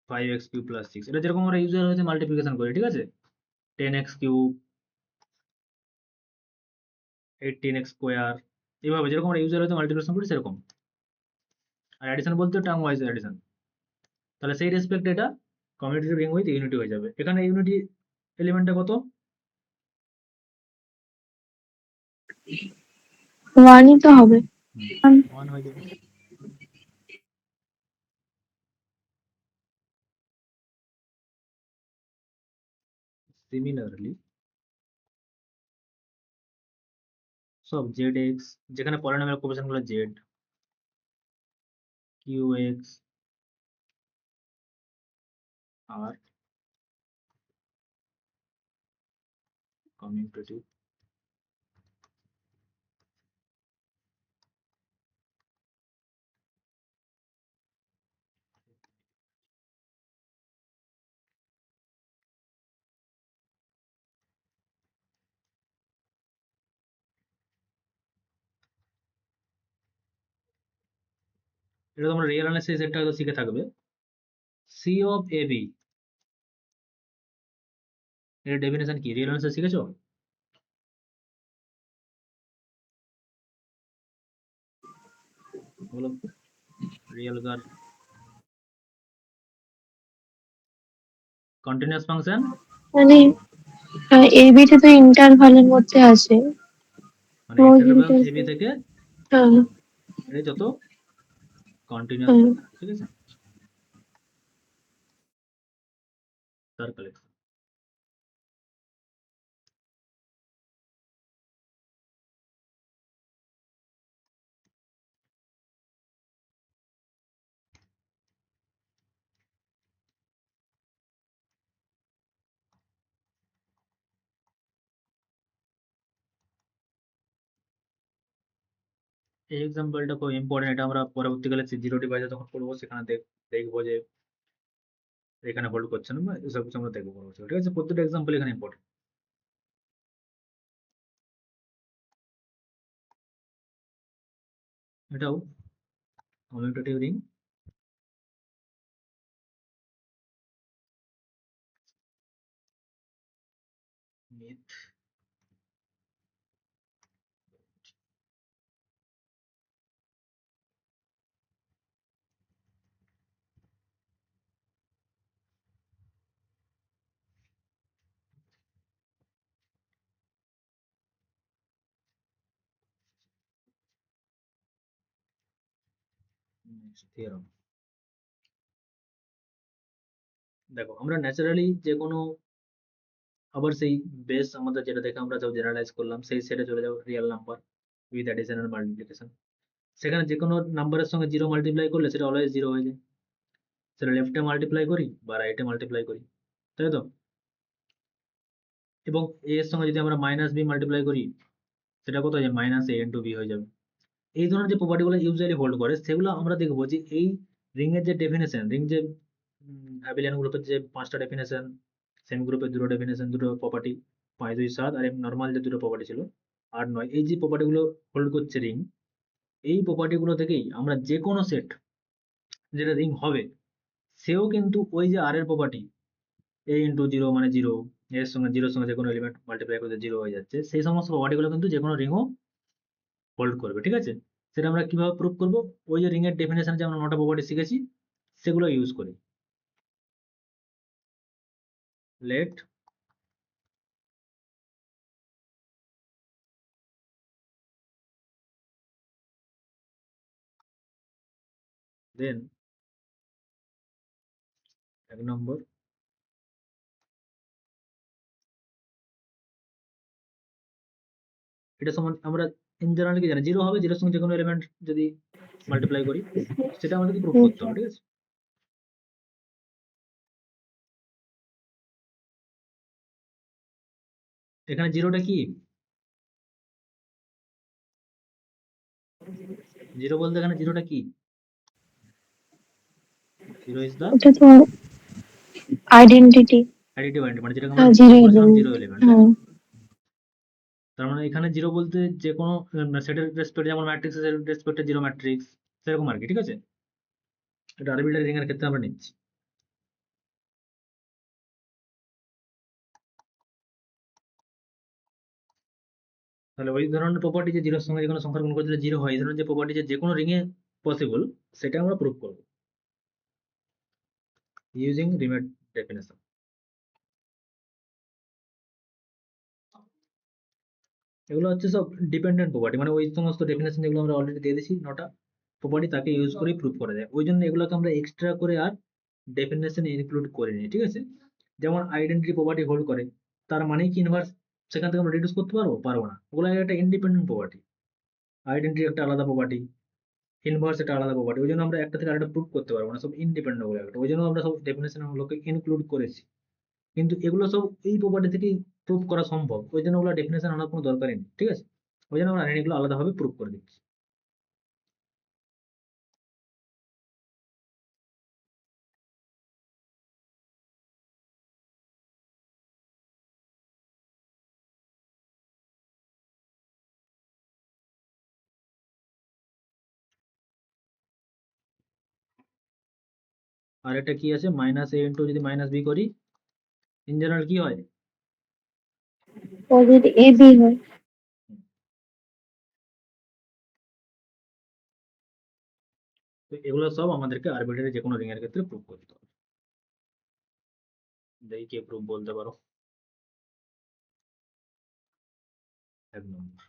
5x³ + 6, এটা যেরকম আমরা ইউজুয়াল হয়েছে মাল্টিপ্লিকেশন করি, ঠিক আছে? 10x³ 18x², এইভাবে যেরকম আমরা ইউজুয়াল হয়েছে মাল্টিপ্লিকেশন করি সেরকম। আর অ্যাডিশন বলতে টার্ম ওয়াইজ অ্যাডিশন। তাহলে সেই রেসপেক্টে এটা কমিউটেটিভ রিং উইথ ইউনিটি হয়ে যাবে। এখানে ইউনিটি এলিমেন্টটা কত? 1ই তো হবে। 1 হয়ে যাবে। সিমিলারলি সব zx, যেখানে পলিনোমিয়াল কোএফিসিয়েন্ট গুলো z, qx আর কমিউটেটিভ এটা তোমরা রিয়েল অ্যানালাইসিস সেটটা হয়তো শিখে থাকবে। সি অফ এ বি এর ডেফিনেশন কি? রিয়েল অ্যানালাইসিস শিখেছো? বলো। রিয়েল গার কন্টিনিউয়াস ফাংশন মানে এবিটা তো ইন্টারভালের মধ্যে আছে। মানে close interval A B interval. থেকে হ্যাঁ এটা যত কন্টিনিউয়াস হ্যাঁ। থাকবে, ঠিক আছে, তার কালেকশন। এই এক্সাম্পলটা খুব ইম্পর্টেন্ট, এটা আমরা পরবর্তীকালে জিরো ডিভাইসে যখন করবো সেখানে দেখবো যে এখানে হোল্ড করছে না, বা এসব কিছু আমরা দেখবো পরবর্তীকালে, ঠিক আছে। প্রত্যেকটা এক্সাম্পল এখানে ইম্পর্টেন্ট। এটাও কমিউটেটিভ রিং, মিথ, থিওরাম। দেখো আমরা ন্যাচারালি যে কোনো, আবার সেই বেস আমাদের যেটা দেখে আমরা সব জেনারেলাইজ করলাম সেই সেটে চলে যাবো, real number with addition and multiplication. সেখানে যে কোনো নাম্বারের সঙ্গে জিরো মাল্টিপ্লাই করলে সেটা অলওয়েজ জিরো হয়ে যায়, সেটা লেফটে মাল্টিপ্লাই করি বা রাইটে মাল্টিপ্লাই করি, তাই তো। এবং এ এর সঙ্গে যদি আমরা মাইনাস বি মাল্টিপ্লাই করি সেটা কত হয়ে যাবে? মাইনাস এ ইন্টু বি হয়ে যাবে। এই ধরনের যে প্রপার্টিগুলো ইউজুয়ালি হোল্ড করে সেগুলো আমরা দেখবো যে এই রিং এর যে ডেফিনেশন, রিং যে অ্যাবিলিয়ান গ্রুপের যে 5টা ডেফিনেশন, সেমি গ্রুপের 2টো ডেফিনেশন, 2টো প্রপার্টি, 5 2 7, আর নর্মাল যে 2টো প্রপার্টি ছিল 8 9, এই যে প্রপার্টিগুলো হোল্ড করছে রিং, এই প্রপার্টিগুলো থেকেই আমরা যে কোনো সেট যেটা রিং হবে সেও কিন্তু ওই যে আর এর প্রপার্টি এ ইন্টু জিরো মানে জিরো, এর সঙ্গে জিরোর সঙ্গে যে কোনো এলিমেন্ট মাল্টিপ্লাই করতে জিরো হয়ে যাচ্ছে, সেই সমস্ত প্রপার্টিগুলো কিন্তু যে কোনো রিংও হোল্ড করবে, ঠিক আছে। সেটা আমরা কিভাবে প্রুভ করব? ওই যে রিং এর ডেফিনেশন যে আমরা 9টা প্রপার্টি শিখেছি সেগুলো ইউজ করি। লেট দেন 1 নম্বর, এটা সমান আমরা ইন জেনারেল কি জানি, জিরো হবে, জিরোর সঙ্গে যে কোনো এলিমেন্ট যদি মাল্টিপ্লাই করি সেটা আমাদেরকে প্রুভ করতে হবে, ঠিক আছে। এখানে জিরোটা কি? জিরো বলতে এখানে জিরোটা কি? জিরো ইজ দ্য ওটা তো আইডেন্টিটি। অ্যাডিটিভ আইডেন্টি, মানে যেটাকে আমরা হ্যাঁ জিরো বলেছিলাম এলিমেন্ট। জিরো এলিমেন্ট, তাই হ্যাঁ। না? তার মানে এখানে জিরো বলতে যে কোনো সেটের রেসপেক্টে, যেমন ম্যাট্রিক্সের রেসপেক্টে জিরো ম্যাট্রিক্স, সেরকম আর কি, ঠিক আছে। এটা আরবিটারি রিং এর ক্ষেত্রে আমরা নিচ্ছি। তাহলে ওই ধরনের প্রপার্টি যে জিরোর সঙ্গে যে কোনো সংখ্যার গুণ করে দিলে জিরো হয়, এই ধরনের যে প্রপার্টি যে কোনো রিং এ পসিবল, সেটা আমরা প্রুভ করবো ইউজিং রিমেড ডেফিনেশন। এগুলো হচ্ছে সব ডিপেন্ডেন্ট প্রপার্টি, মানে ওই সমস্ত ডেফিনেশন যেগুলো আমরা অলরেডি দিয়ে দিয়েছি 9টা প্রপার্টি, তাকে ইউজ করে প্রুভ করা যায়। ওই জন্য এগুলোকে আমরা এক্সট্রা করে আর ডেফিনেশন ইনক্লুড করে নিই, ঠিক আছে। যেমন আইডেন্টিটি প্রপার্টি হোল্ড করে, তার মানে কি ইনভার্স সেখান থেকে আমরা রিডিউস করতে পারবো? পারবো না, ওগুলো একটা ইন্ডিপেন্ডেন্ট প্রপার্টি। আইডেন্টিটি একটা আলাদা প্রপার্টি, ইনভার্স একটা আলাদা প্রপার্টি, ওই জন্য আমরা একটা থেকে আরেকটা প্রুভ করতে পারবো না, সব ইন্ডিপেন্ডেন্ট ওগুলো একটা, ওই জন্য আমরা সব ডেফিনেশন গুলোকে ইনক্লুড করেছি। কিন্তু এগুলো সব এই প্রপার্টি থেকেই প্রুভ করা সম্ভব, ওই জন্য ওগুলো ডেফিনেশন আনার কোনো দরকারই নেই, ঠিক আছে। ওই জন্য আমরা এগুলো আলাদাভাবে প্রুভ করে দিচ্ছি। আর এটা কি আছে মাইনাস এ ইন্টু যদি মাইনাস বি করি ইন জেনারেল কি হয়? পজিটিভ এ বি হয়। তো এগুলো সব আমাদেরকে আরবিট্রারি যে কোনো রিং এর ক্ষেত্রে প্রুভ করতে হবে। দেখি কে প্রুভ বলতে পারো। 1 নম্বর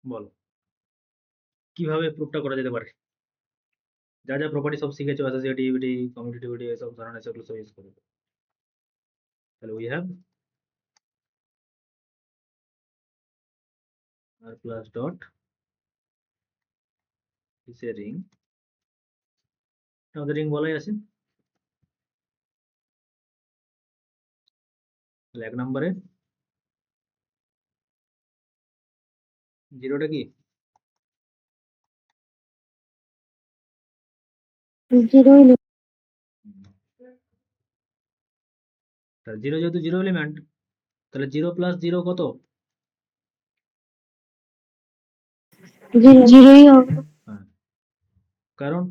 বলো কিভাবে প্রুফটা করা যেতে পারে? যা যা প্রপার্টি সব শিখেছো অ্যাসোসিয়েটিভিটি, কমিউটেটিভিটি এসব ধরনের সেগুলো সব ইউজ করবে। তাহলে we have R plus dot is a ring, আমাদের রিং বলাই আছে। তাহলে 1 নম্বরে জিরোটা কি? জিরো তাহলে জিরো যেহেতু জিরো এলিমেন্ট তাহলে জিরো প্লাস জিরো কত? জিরোই হবে। হ্যাঁ, কারণ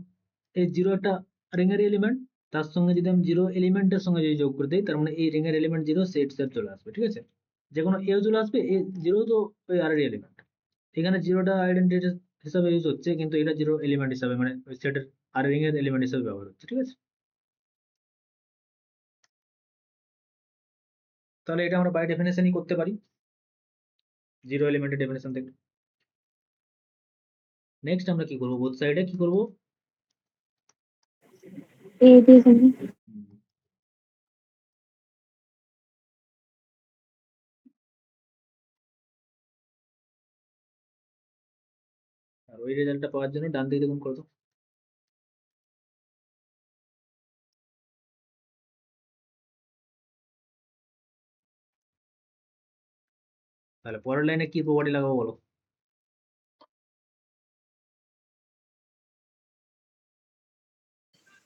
এই জিরো একটা রিং এর এলিমেন্ট, তার সঙ্গে যদি আমি জিরো এলিমেন্টের সঙ্গে যদি যোগ করে দিই তার মানে এই রিং এর এলিমেন্ট জিরো সেট সেট চলে আসবে, ঠিক আছে? যে কোনো এও চলে আসবে, এ জিরো তো ওই আর এলিমেন্ট, এখানে জিরোটা আইডেন্টিটি হিসাবে ইউজ হচ্ছে কিন্তু এটা জিরো এলিমেন্ট হিসাবে মানে ওই সেটের আর রিং এর এলিমেন্ট হিসাবে ব্যবহার হচ্ছে, ঠিক আছে? তাহলে এটা আমরা বাই ডেফিনেশনই করতে পারি জিরো এলিমেন্টের ডেফিনেশন থেকে। নেক্সট আমরা কি করব, বোথ সাইডে কি করব? এ বি হবে। আর ওই রেজাল্টটা পাওয়ার জন্য ডান দিকে গুণ করো তো। তাহলে পরের লাইনে কি প্রপার্টি লাগাবো বলো?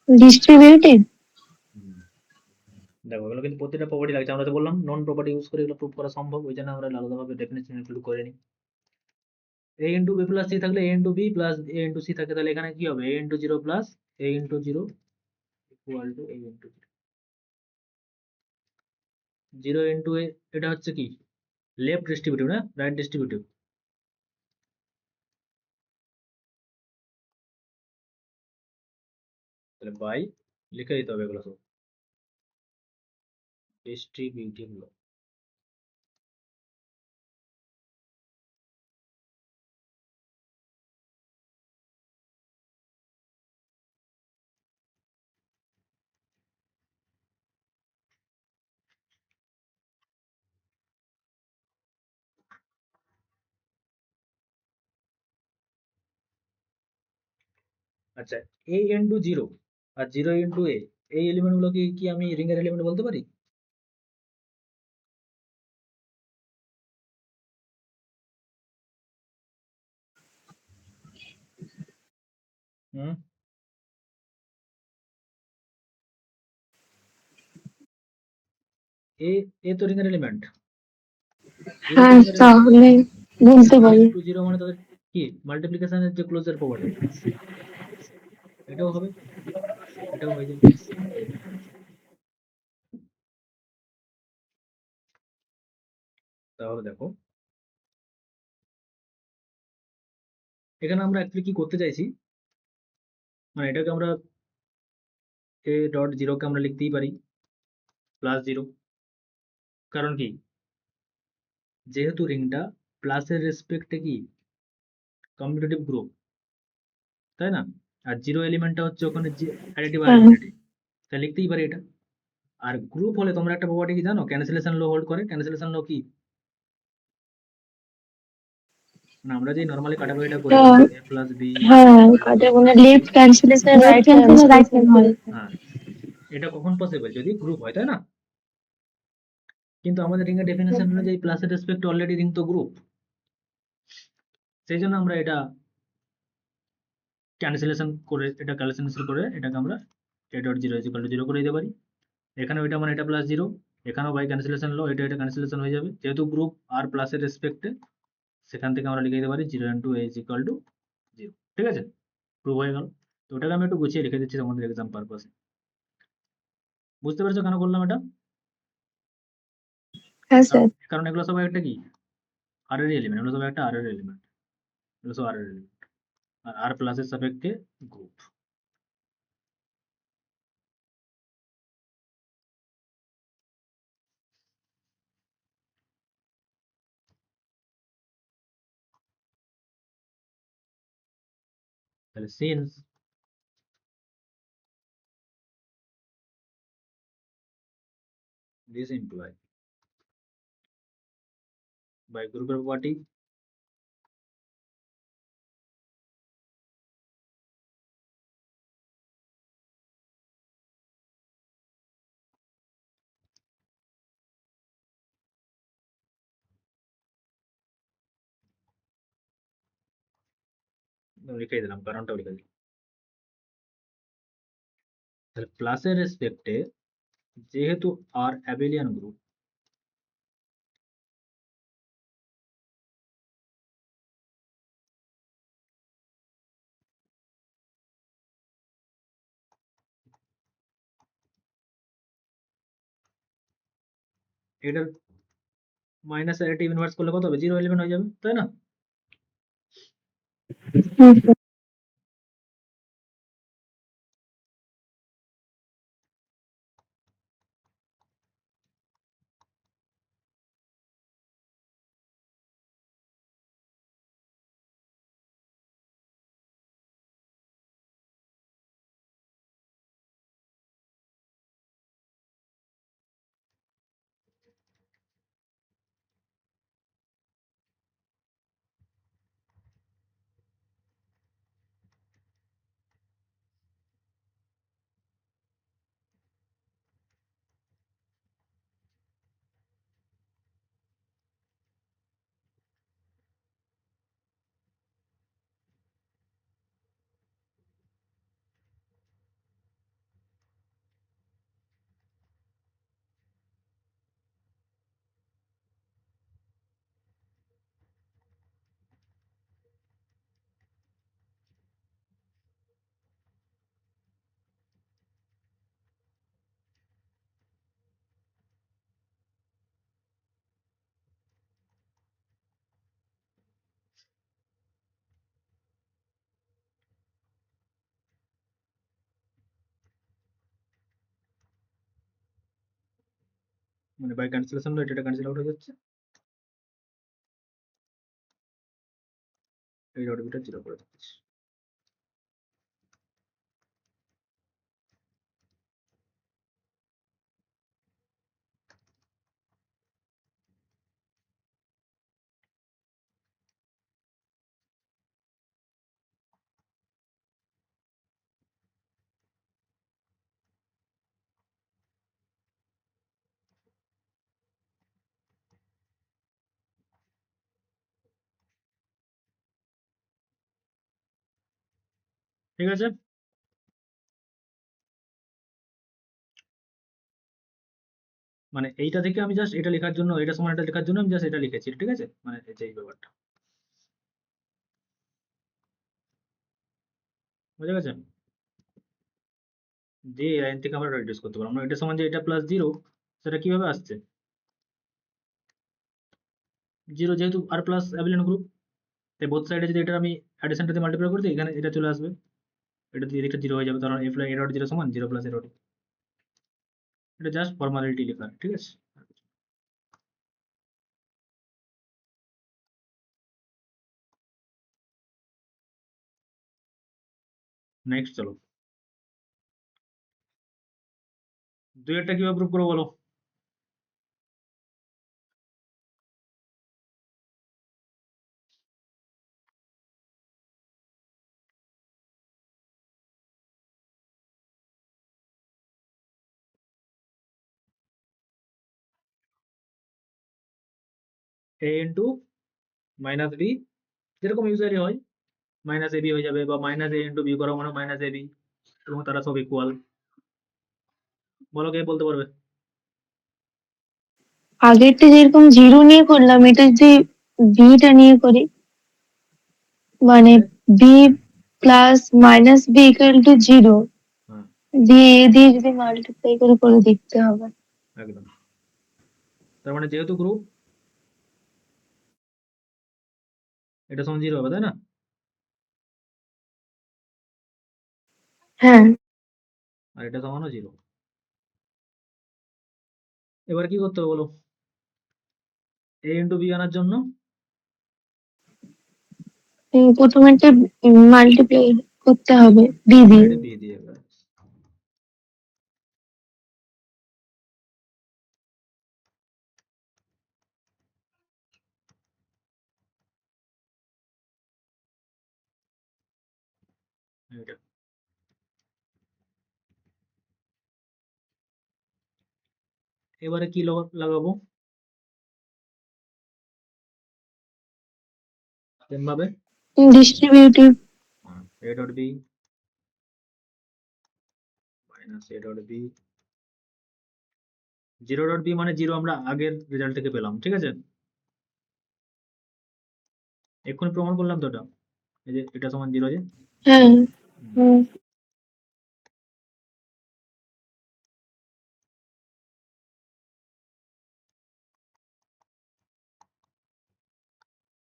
ডিস্ট্রিবিউটিভ। দেখো এগুলো কিন্তু প্রতিটা প্রপার্টি লাগছে, আমরা তো বললাম নন প্রপার্টি ইউজ করে এগুলো প্রুভ করা সম্ভব, ওই জন্য আমরা আলাদাভাবে ডেফিনেশন ইনক্লুড করে নিই। a into b plus c থাকলে a into b plus a into c থাকে, তাহলে এখানে কি হবে a into zero plus a into zero equal to a into zero into a, এটা হচ্ছে কি লেফট ডিস্ট্রিবিউটিভ না রাইট ডিস্ট্রিবিউটিভ? তাহলে বাই লিখে দিতে হবে এগুলো সব ডিস্ট্রিবিউটিভ ল। আচ্ছা a ইন্টু জিরো আর জিরো ইন্টু a, এই এলিমেন্ট গুলো কি আমি রিং এর এলিমেন্ট বলতে পারি? হুম, এ তো রিং এর এলিমেন্ট, জিরো তো হ্যাঁ, রিং এর এলিমেন্ট, তাহলে বলতে a পারি। ইন্টু জিরো মানে তাদের কি মাল্টিপ্লিকেশনের যে ক্লোজার প্রপার্টি, এটাও হবে, এটাও হয়ে যাবে। তাহলে দেখো এখানে আমরা অ্যাকচুয়ালি কি করতে চাইছি, মানে এটাকে আমরা এ ডট জিরোকে আমরা লিখতেই পারি প্লাস জিরো, কারণ কি যেহেতু রিংটা প্লাসের রেসপেক্টে কি কমিউটেটিভ গ্রুপ, তাই না? আর জিরো এলিমেন্টটা হচ্ছে ওখানে যে অ্যাডিটিভ হ্যাঁ, আইডেন্টিটি, তাই লিখতেই পারি এটা। আর গ্রুপ হলে তোমরা একটা প্রপার্টি কি জানো, ক্যান্সেলেশন ল হোল্ড করে। ক্যান্সেলেশন ল কি, মানে আমরা যে নরমালি কাটাকুটিটা করি এটা a প্লাস বি হ্যাঁ, ইকুয়াল টু কাদের a মানে plus c, left cancellation left right cancel right cancellation হয়। হ্যাঁ এটা কখন পসিবল, যদি গ্রুপ হয়, তাই না? কিন্তু আমাদের রিং এর ডেফিনেশন অনুযায়ী প্লাসের রেসপেক্ট অলরেডি রিং তো গ্রুপ, সেই জন্য আমরা এটা ক্যান্সেলেশন করে এটাকে আমরা a dot zero equal two zero করে দিতে পারি। এখানে ওইটা মানে এটা প্লাস জিরো, এখানেও বাই ক্যান্সেলেশন লো এটা ক্যান্সেলেশন হয়ে যাবে, যেহেতু গ্রুপ আর প্লাসের রেসপেক্টে সেখান থেকে আমরা লিখে দিতে পারি zero into a is equal to zero, ঠিক আছে? প্রুভ হয়ে গেল। তো ওটাকে আমি একটু গুছিয়ে লিখে দিচ্ছি তোমাদের এক্সাম পারপাসে। বুঝতে পেরেছো কেন করলাম এটা? হ্যাঁ কারণ স্যার। কারণ এগুলো সবাই একটা কি আর এর এলিমেন্ট, এগুলো সবাই একটা আর এর এলিমেন্ট, এগুলো সব আর এর এলিমেন্ট, আর আর প্লাসের সাপেক্ষে গ্রুপ। তাহলে since this imply by group property লিখে দিলাম, কারণটাও লিখে দিলাম। তাহলে প্লাসের রেসপেক্টে যেহেতু আর অ্যাবেলিয়ান গ্রুপ, এটার মাইনাস অ্যাডিটিভ ইনভার্স করলে কত হবে? 0 এলিমেন্ট হয়ে যাবে, তাই না? হ্যাঁ স্যার। মানে বাই ক্যান্সেলেশন এটা ক্যান্সেল আউট হয়ে যাচ্ছে, এই ডট বিটা 0 করে দিচ্ছি। ঠিক আছে, মানে এইটা থেকে আমি জাস্ট এটা লেখার জন্য, এটা সমান এটা লেখার জন্য আমি জাস্ট এটা লিখেছি, ঠিক আছে, মানে এই যে এই ব্যাপারটা বুঝে গেছে। যে এই লাইন থেকে আমরা রিডিউস করতে পারবো, আমরা এটা সমান যে এটা প্লাস 0, সেটা কিভাবে আসছে? 0 যেহেতু আর প্লাস অ্যাবিলিয়ন গ্রুপ, তাই বোথ সাইডে যদি এটা আমি অ্যাডিশনটা দিয়ে মাল্টিপ্লাই করে দিই, এখানে এটা চলে আসবে, এটা দিয়ে এটা 0 হয়ে যাবে, কারণ এ প্লাস এ ডট 0 সমান 0 প্লাস এ ডট। এটা জাস্ট ফর্মালিটি লেখা, ঠিক আছে। নেক্সট চলো, দুইয়েরটা কিভাবে প্রুভ করবো বলো? a ইন্টু মাইনাস বি, যেরকম ইউজারই হয়, মাইনাস এ বি হয়ে যাবে, বা মাইনাস এ ইন্টু বি করা মানে মাইনাস এ বি, এবং তারা সব ইকুয়াল। বলো কে বলতে পারবে? আগেরটা যেরকম 0 নিয়ে করলাম, এটা যদি বিটা নিয়ে করি, মানে b plus minus b equal to 0 হ্যাঁ দিয়ে এ দিয়ে যদি মাল্টিপ্লাই করে দেখতে হবে। একদম। তার মানে যেহেতু গ্রুপ, এটা সমান 0 হবে, তাই না? হ্যাঁ, আর এটা সমানও 0। এবার কি করতে হবে বলো? a ইন্টু বি আনার জন্য প্রথমে মাল্টিপ্লাই করতে হবে বি দিয়ে। এটা বি দিয়ে এবার। এটা এবারে কি লাগাবো সেম ভাবে? Distributive. a dot b minus a dot b, 0 dot b মানে 0 আমরা আগের রেজাল্ট থেকে পেলাম, ঠিক আছে? এক্ষুনি প্রমাণ করলাম তো এটা, এই যে এটা সমান 0 যে। হ্যাঁ। হুম। হুম।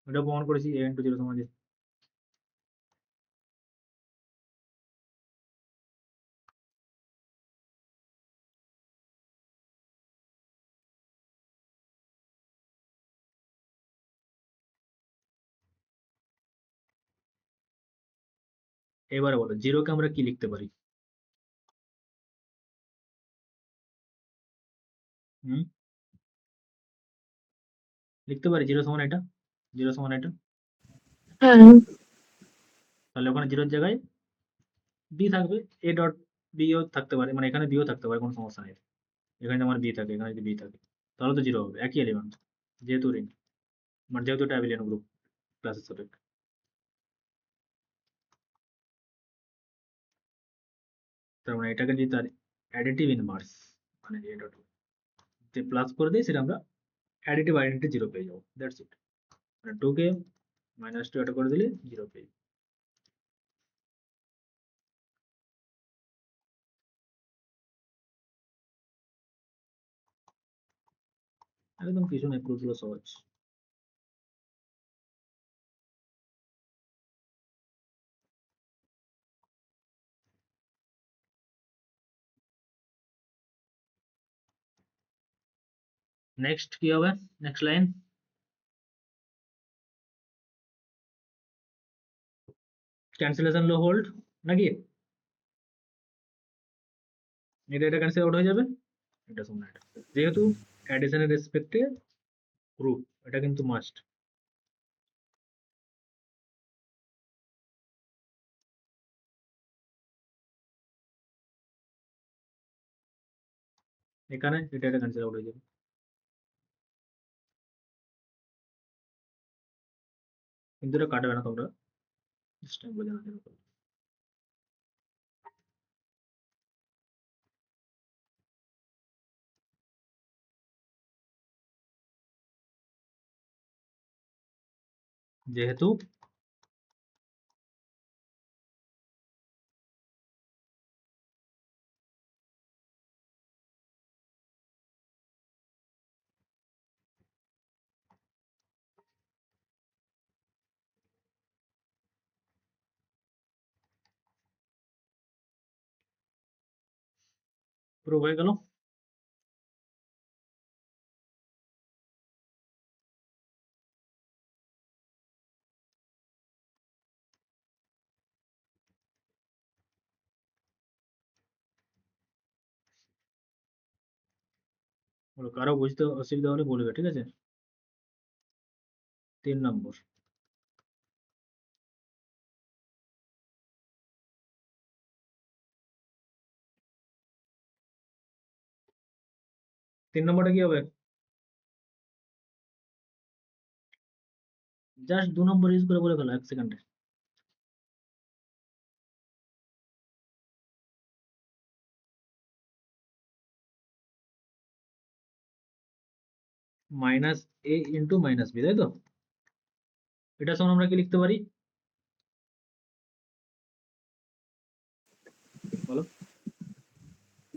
এটা প্রমাণ করেছি a ইন্টু 0 সমান 0। এবারে বলো 0 কে আমরা কি লিখতে পারি? হুম, লিখতে পারি 0 সমান এটা, 0 সমান এটা। হ্যাঁ। তাহলে ওখানে 0 এর জায়গায় বি থাকবে, a ডট বিও থাকতে পারে, মানে এখানে বিও থাকতে পারে, কোনো সমস্যা নেই। এখানে আমার বি থাকে, এখানে যদি বি থাকে তাহলে তো 0 হবে, একই এলিমেন্ট যেহেতু রিং, মানে যেহেতু এটা অ্যাবিলিয়ন গ্রুপ ক্লাসের সাথে। তার মানে এটাকে যদি তার অ্যাডিটিভ ইনভার্স, মানে a ডট যে প্লাস করে দিই সেটা আমরা অ্যাডিটিভ আইডেন্টিটি 0 পেয়ে যাবো, দ্যাটস ইট। মানে 2 কে -2 এটা করে দিলে 0 পেয়ে যাবো। একদম কিছু নেই, প্রুফ গুলো সহজ। নেক্সট কি হবে? নেক্সট লাইন ক্যান্সেলেশন লো হোল্ড নাকি? এটা ক্যান্সেল আউট হয়ে যাবে, এটা সমান এটা, যেহেতু অ্যাডিশনের রেসপেক্টে গ্রুপ, এটা কিন্তু মাস্ট। এখানে এটা ক্যান্সেল আউট হয়ে যাবে। কিন্তু এটা কাটবে না, তোমরা স্টেপ বোঝানোর জন্য। যেহেতু প্রুভ হয়ে গেল। বলো, কারো বুঝতে অসুবিধা হলে বলবে, ঠিক আছে? 3 নম্বর, তিন নম্বরটা কি হবে? জাস্ট 2 নম্বর ইউজ করে বলে ফেলো 1 সেকেন্ডে। Minus a into minus b, তাই তো? এটা সমান আমরা কি লিখতে পারি?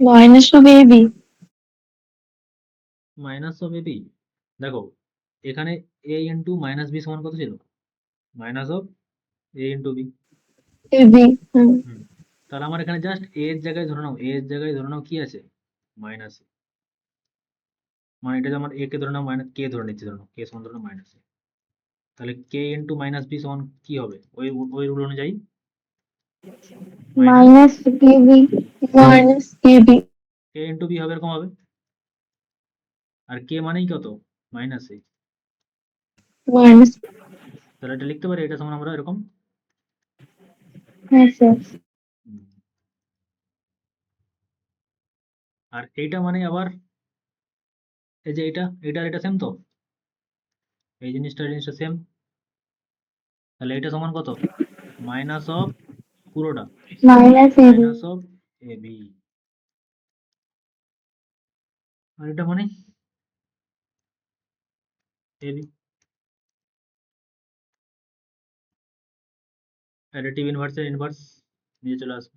Minus of a b. Minus of a b. দেখো এখানে এ ইন্টু মাইনাস বি সমান কত ছিল? Minus of a into b. A b. হুম। হুম, তাহলে আমার এখানে জাস্ট এ এর জায়গায় ধরে নাও, এ এর জায়গায় ধরে নাও কি আছে? মাইনাস। মানে এটা যে আমার এ কে ধরে নাও মাইনাস, কে ধরে নিচ্ছি, ধরে নাও কে সমান ধরে নাও মাইনাস। তাহলে কে ইন্টু মাইনাস বি সমান কি হবে ওই রুল অনুযায়ী? Minus minus a b. Minus a B. K into B হবে, এরকম হবে। আর কে মানেই কত? মাইনাস এ। মাইনাস। তাহলে এটা লিখতে পারি, এটা সমান আমরা এরকম। হ্যাঁ স্যার। হুম। আর এইটা মানে আবার এই যে এটা আর এটা সেম তো, এই জিনিসটা সেম। তাহলে এটা সমান কত? মাইনাস অফ পুরোটা, minus a b. Minus of a b. আর এটা মানে এ বি। অ্যাডিটিভ ইনভার্সের ইনভার্স নিয়ে চলে আসবে।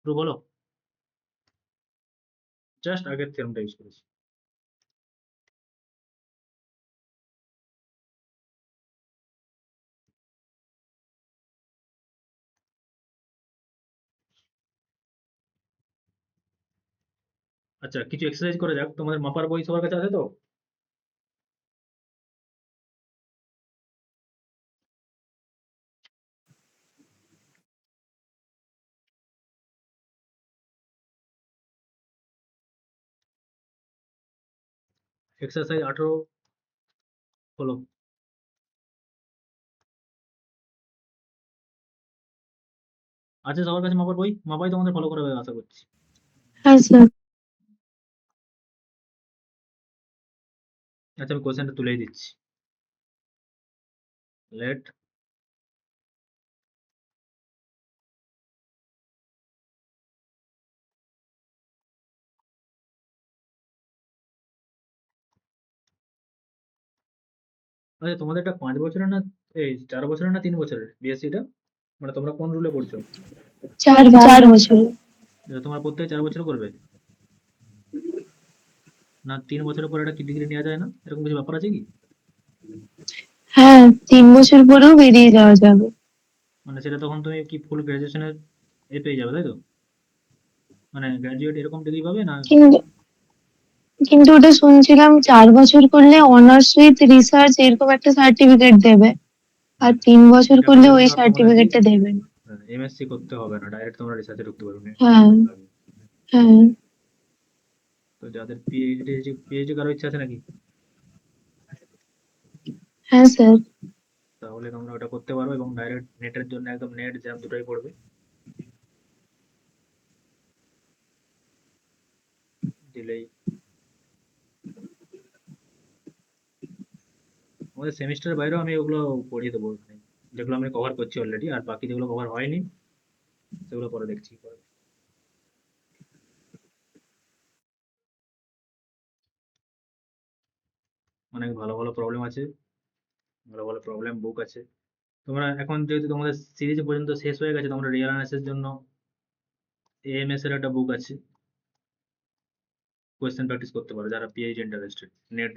পুরো বলো, জাস্ট আগের থিওরেমটা ইউজ করেছি। আচ্ছা, কিছু এক্সারসাইজ করে যাক। তোমাদের মাপার বই সবার কাছে আছে তো? এক্সারসাইজ 18 হলো। আছে সবার কাছে মাপার বই? মাপাই তোমাদের ফলো করা হবে আশা করছি। হ্যাঁ স্যার। আচ্ছা, আমি কোশ্চেনটা তুলেই দিচ্ছি। লেট আচ্ছা, তোমাদের এটা 5 বছরের না, এই 4 বছরের না 3 বছরের বিএসসিটা? মানে তোমরা কোন রুলে পড়ছো? 4 বছর। এটা তোমরা প্রত্যেক 4 বছর করবে না? 3 বছরের পরে এটা কি ডিগ্রি নেওয়া যায় না, এরকম কিছু ব্যাপার আছে কি? হ্যাঁ, 3 বছর পরেও বেরিয়ে যাওয়া যাবে। মানে সেটা তখন তুমি কি ফুল গ্রাজুয়েশনের এ পেয়ে যাবে, তাই তো? মানে গ্রাজুয়েট এরকম ডিগ্রি পাবে না? কিন্তু কিন্তু ওটা শুনছিলাম 4 বছর করলে অনার্স উইথ রিসার্চ এরকম একটা সার্টিফিকেট দেবে, আর 3 বছর এটা করলে করলে ওই কিন্তু আর তোমাদের কি সার্টিফিকেটটা দেবে না। এমএসসি করতে হবে না, ডাইরেক্ট তোমরা রিসার্চে ঢুকতে পারবে হ্যাঁ। না। হ্যাঁ। তো যাদের পিএইচডি করার ইচ্ছা আছে নাকি? হ্যাঁ স্যার। তাহলে তোমরা ওটা করতে পারো, এবং ডাইরেক্ট নেটের জন্য একদম নেট জ্যাম দুটোই পড়বে, দিলেই। আমাদের সেমিস্টারের বাইরেও আমি ওগুলো পড়িয়ে দেবো ওখানে, যেগুলো আমি কভার করছি অলরেডি, আর বাকি যেগুলো কভার হয়নি সেগুলো পরে দেখছি। অনেক ভালো ভালো প্রবলেম আছে, ভালো ভালো প্রবলেম বুক আছে। তোমরা এখন যেহেতু তোমাদের সিরিজ পর্যন্ত শেষ হয়ে গেছে, তোমরা রিয়েল অ্যানালিসিস জন্য এএমএস এর একটা বুক আছে, কোয়েশ্চেন প্র্যাকটিস করতে পারো যারা পিএইচডি ইন্টারেস্টেড। নেট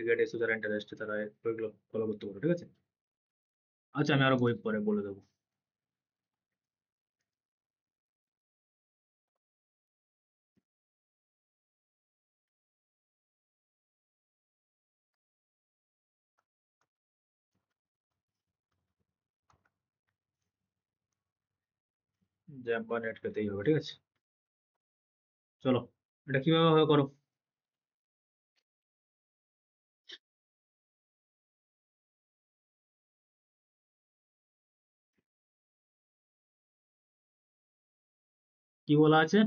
গেট এসে যারা ইন্টারেস্টেড তারা ওইগুলো ফলো করতে পারো, ঠিক আছে? আচ্ছা, আমি আরো বই পরে বলে দেবো। জ্যাম বা নেট পেতেই হবে, ঠিক আছে? চলো, এটা কিভাবে হবে করো। কি বলা আছে?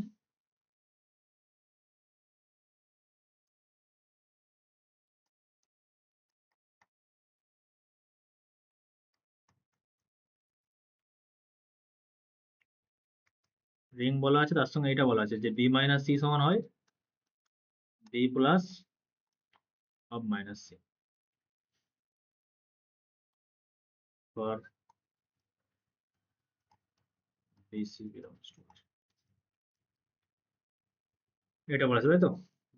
রিং বলা আছে, তার সঙ্গে এটা বলা আছে যে বি মাইনাস সি সমান হয় b plus of minus c for bc belongs to. এটা বলেছে তাই তো,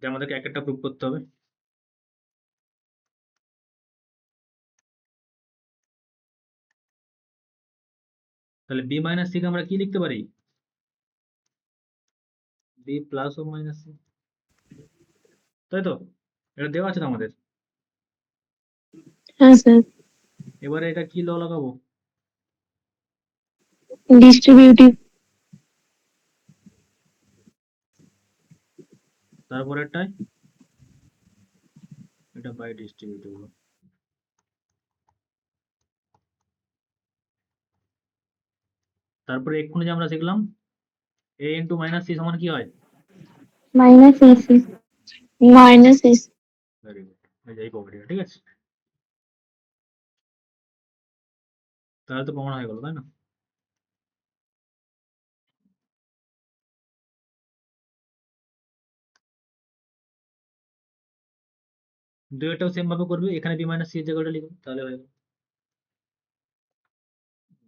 যে আমাদেরকে এক একটা প্রুফ করতে হবে। তাহলে বি মাইনাস সি কে আমরা কি লিখতে পারি? বি প্লাস ও মাইনাস সি, তাই তো? এটা দেওয়া আছে তো আমাদের। হ্যাঁ স্যার। এবারে এটা কি ল লাগাবো? ডিস্ট্রিবিউটিভ। তারপরেরটায় এটা বাই ডিস্ট্রিবিউটিভ হলো। তারপরে এক্ষুনি যে আমরা শিখলাম a ইন্টু মাইনাস সি সমান কি হয়? Minus AC. Minus S. Very good, এই যে এই প্রপার্টিটা, ঠিক আছে? তাহলে তো প্রমাণ হয়ে গেল, তাই না? দুইটাও সেম ভাবে করবে, এখানে বি মাইনাস সি এর জায়গাটা লিখো, তাহলে হয়ে গেল।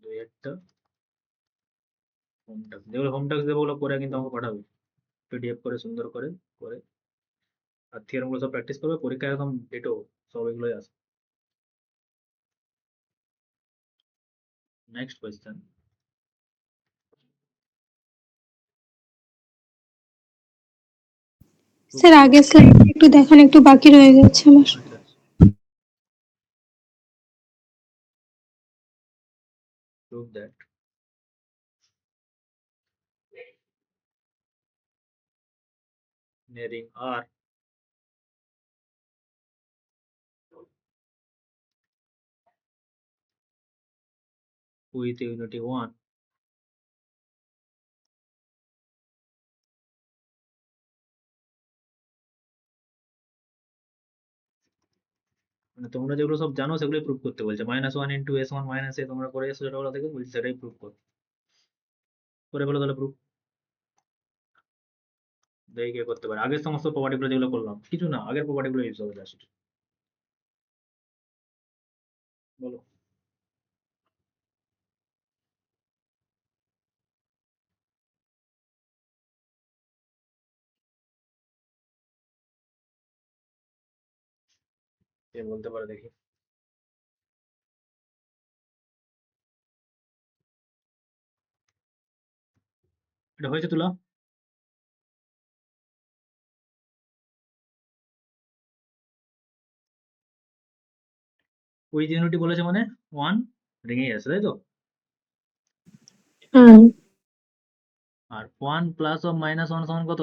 দুইটা হোম টাস্ক, যেগুলো হোম টাস্ক দেবো ওগুলো করে কিন্তু আমাকে পাঠাবে পিডিএফ করে, সুন্দর করে করে। আর থিওরেম গুলো সব প্র্যাকটিস করবে, পরীক্ষায় একদম ডেটো সব এগুলোই আছে। Next question. স্যার আগের স্লাইড একটু দেখান, একটু বাকি রয়ে যাচ্ছে আমার। আচ্ছা আচ্ছা, prove that nearing R with unity 1 মানে তোমরা যেগুলো সব জানো সেগুলোই প্রুভ করতে বলছে। -1 ইন্টু s1 মাইনাস এ তোমরা করে এসো ছোটবেলা থেকে, বলছে সেটাই প্রুভ করো। করে ফেলো তাহলে প্রুভ। দেখি কে করতে পারে। আগের সমস্ত প্রপার্টি গুলো যেগুলো করলাম, কিছু না, আগের প্রপার্টি গুলো ইউজ হবে জাস্ট। বলো। কে বলতে পারে দেখি। এটা হয়েছে তুলা? উইথ ইউনিটি বলেছে মানে 1 রেঙেই আছে, তাই তো? হ্যাঁ। আর 1 প্লাস অফ মাইনাস 1 সমান কত?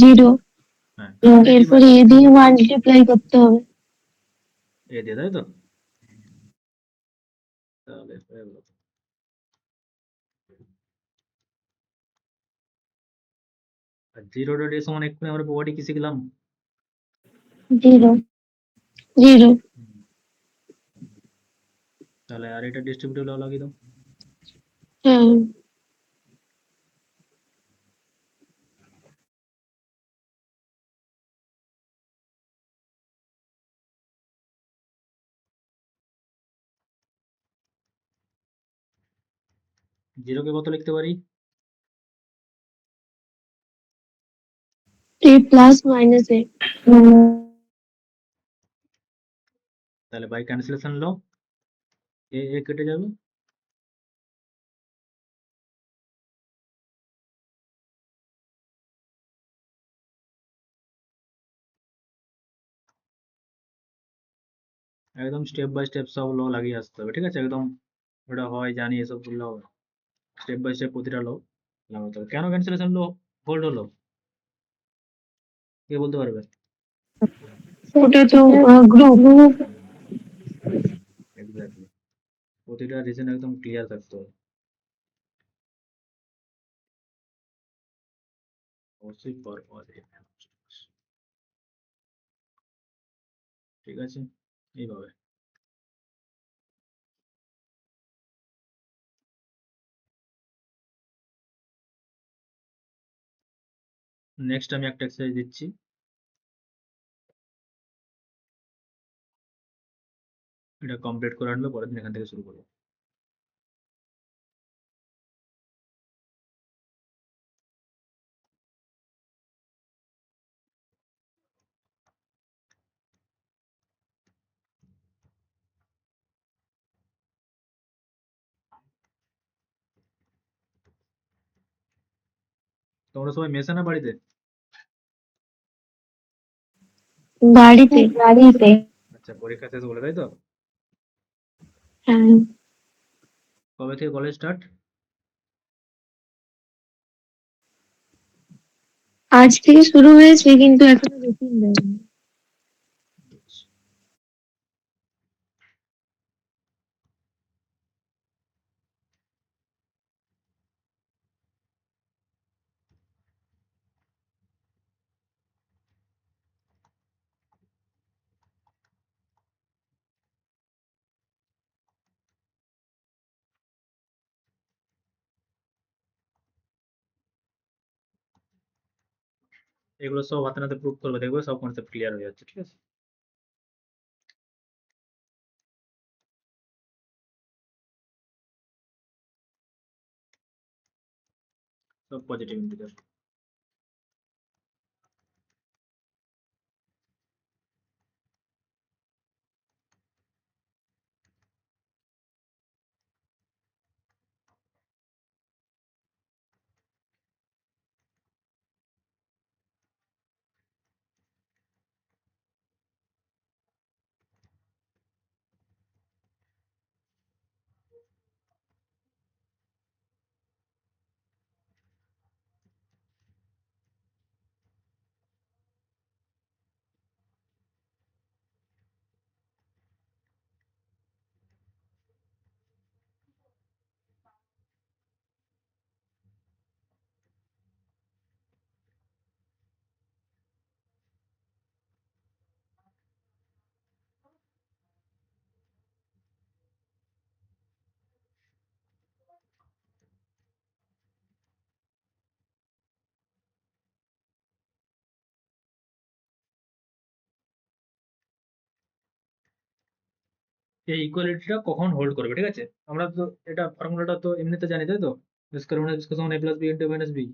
0। হ্যাঁ, ইউনিটি বাই এরপরে এ দিয়ে মাল্টিপ্লাই করতে হবে। এ দিয়ে, তাই তো? তাহলে হয়ে গেল। আর 0 ডট এ সমান এক্ষুনি আমরা প্রপার্টি কি শিখলাম? 0 0। তাহলে আর এটা ডিস্ট্রিবিউটিভ ল লাগিয়ে দাও। হ্যাঁ। 0 কে কত লিখতে পারি? a প্লাস মাইনাস এ। তাহলে বাই ক্যান্সেলেশন ল এ কেটে যাবে। একদম স্টেপ বাই স্টেপ সব ল লাগিয়ে আসতে হবে, ঠিক আছে? একদম ওটা হয় জানি, এসব করলে হবে। স্টেপ বাই স্টেপ প্রতিটা ল লাগাতে হবে। কেন ক্যান্সেলেশন ল হোল্ড হলো কে বলতে পারবে? ওটা তো গ্রুপ। এক্স্যাক্টলি, প্রতিটা রিজন একদম ক্লিয়ার থাকতে হবে। অবশ্যই ঠিক আছে, এইভাবে। নেক্সট আমি একটা এক্সারসাইজ দিচ্ছি, এটা কমপ্লিট করে আনবে, পরের দিন এখান থেকে শুরু করবো। তোমরা সবাই মেশে না বাড়িতে? বাড়িতে। বাড়িতে। আচ্ছা, পরীক্ষা শেষ বলে, তাই তো? হ্যাঁ, কবে থেকে কলেজ স্টার্ট? আজ থেকে শুরু হয়েছে কিন্তু এখনো রুটিন দেয়নি। এগুলো সব হাতে নাতে প্রুভ করবে, দেখবে সব কনসেপ্ট ক্লিয়ার হয়ে যাচ্ছে, ঠিক আছে? সব পজিটিভ ইন্টিজার। এই ইকুয়ালিটিটা কখন হোল্ড করবে, ঠিক আছে? আমরা তো এটা ফর্মুলাটা তো এমনিতে জানি, তাই তো? a plus b into minus b.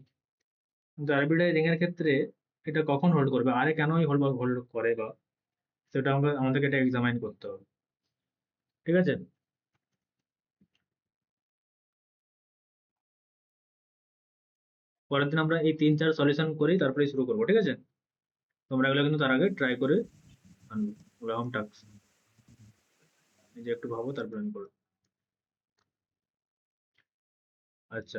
কিন্তু আরবিটারি রিং এর ক্ষেত্রে এটা কখন হোল্ড করবে, আরে কেনই হোল্ড হোল্ড করে, বা সেটা আমাদেরকে এটা এক্সামাইন করতে হবে, ঠিক আছে? পরের দিন আমরা এই 3-4 সলিউশন করি, তারপরে শুরু করবো, ঠিক আছে? তোমরা এগুলো কিন্তু তার আগে ট্রাই করে আনবে, হোম টাস্ক। নিজে একটু ভাবো, তারপরে আমি করবো। আচ্ছা,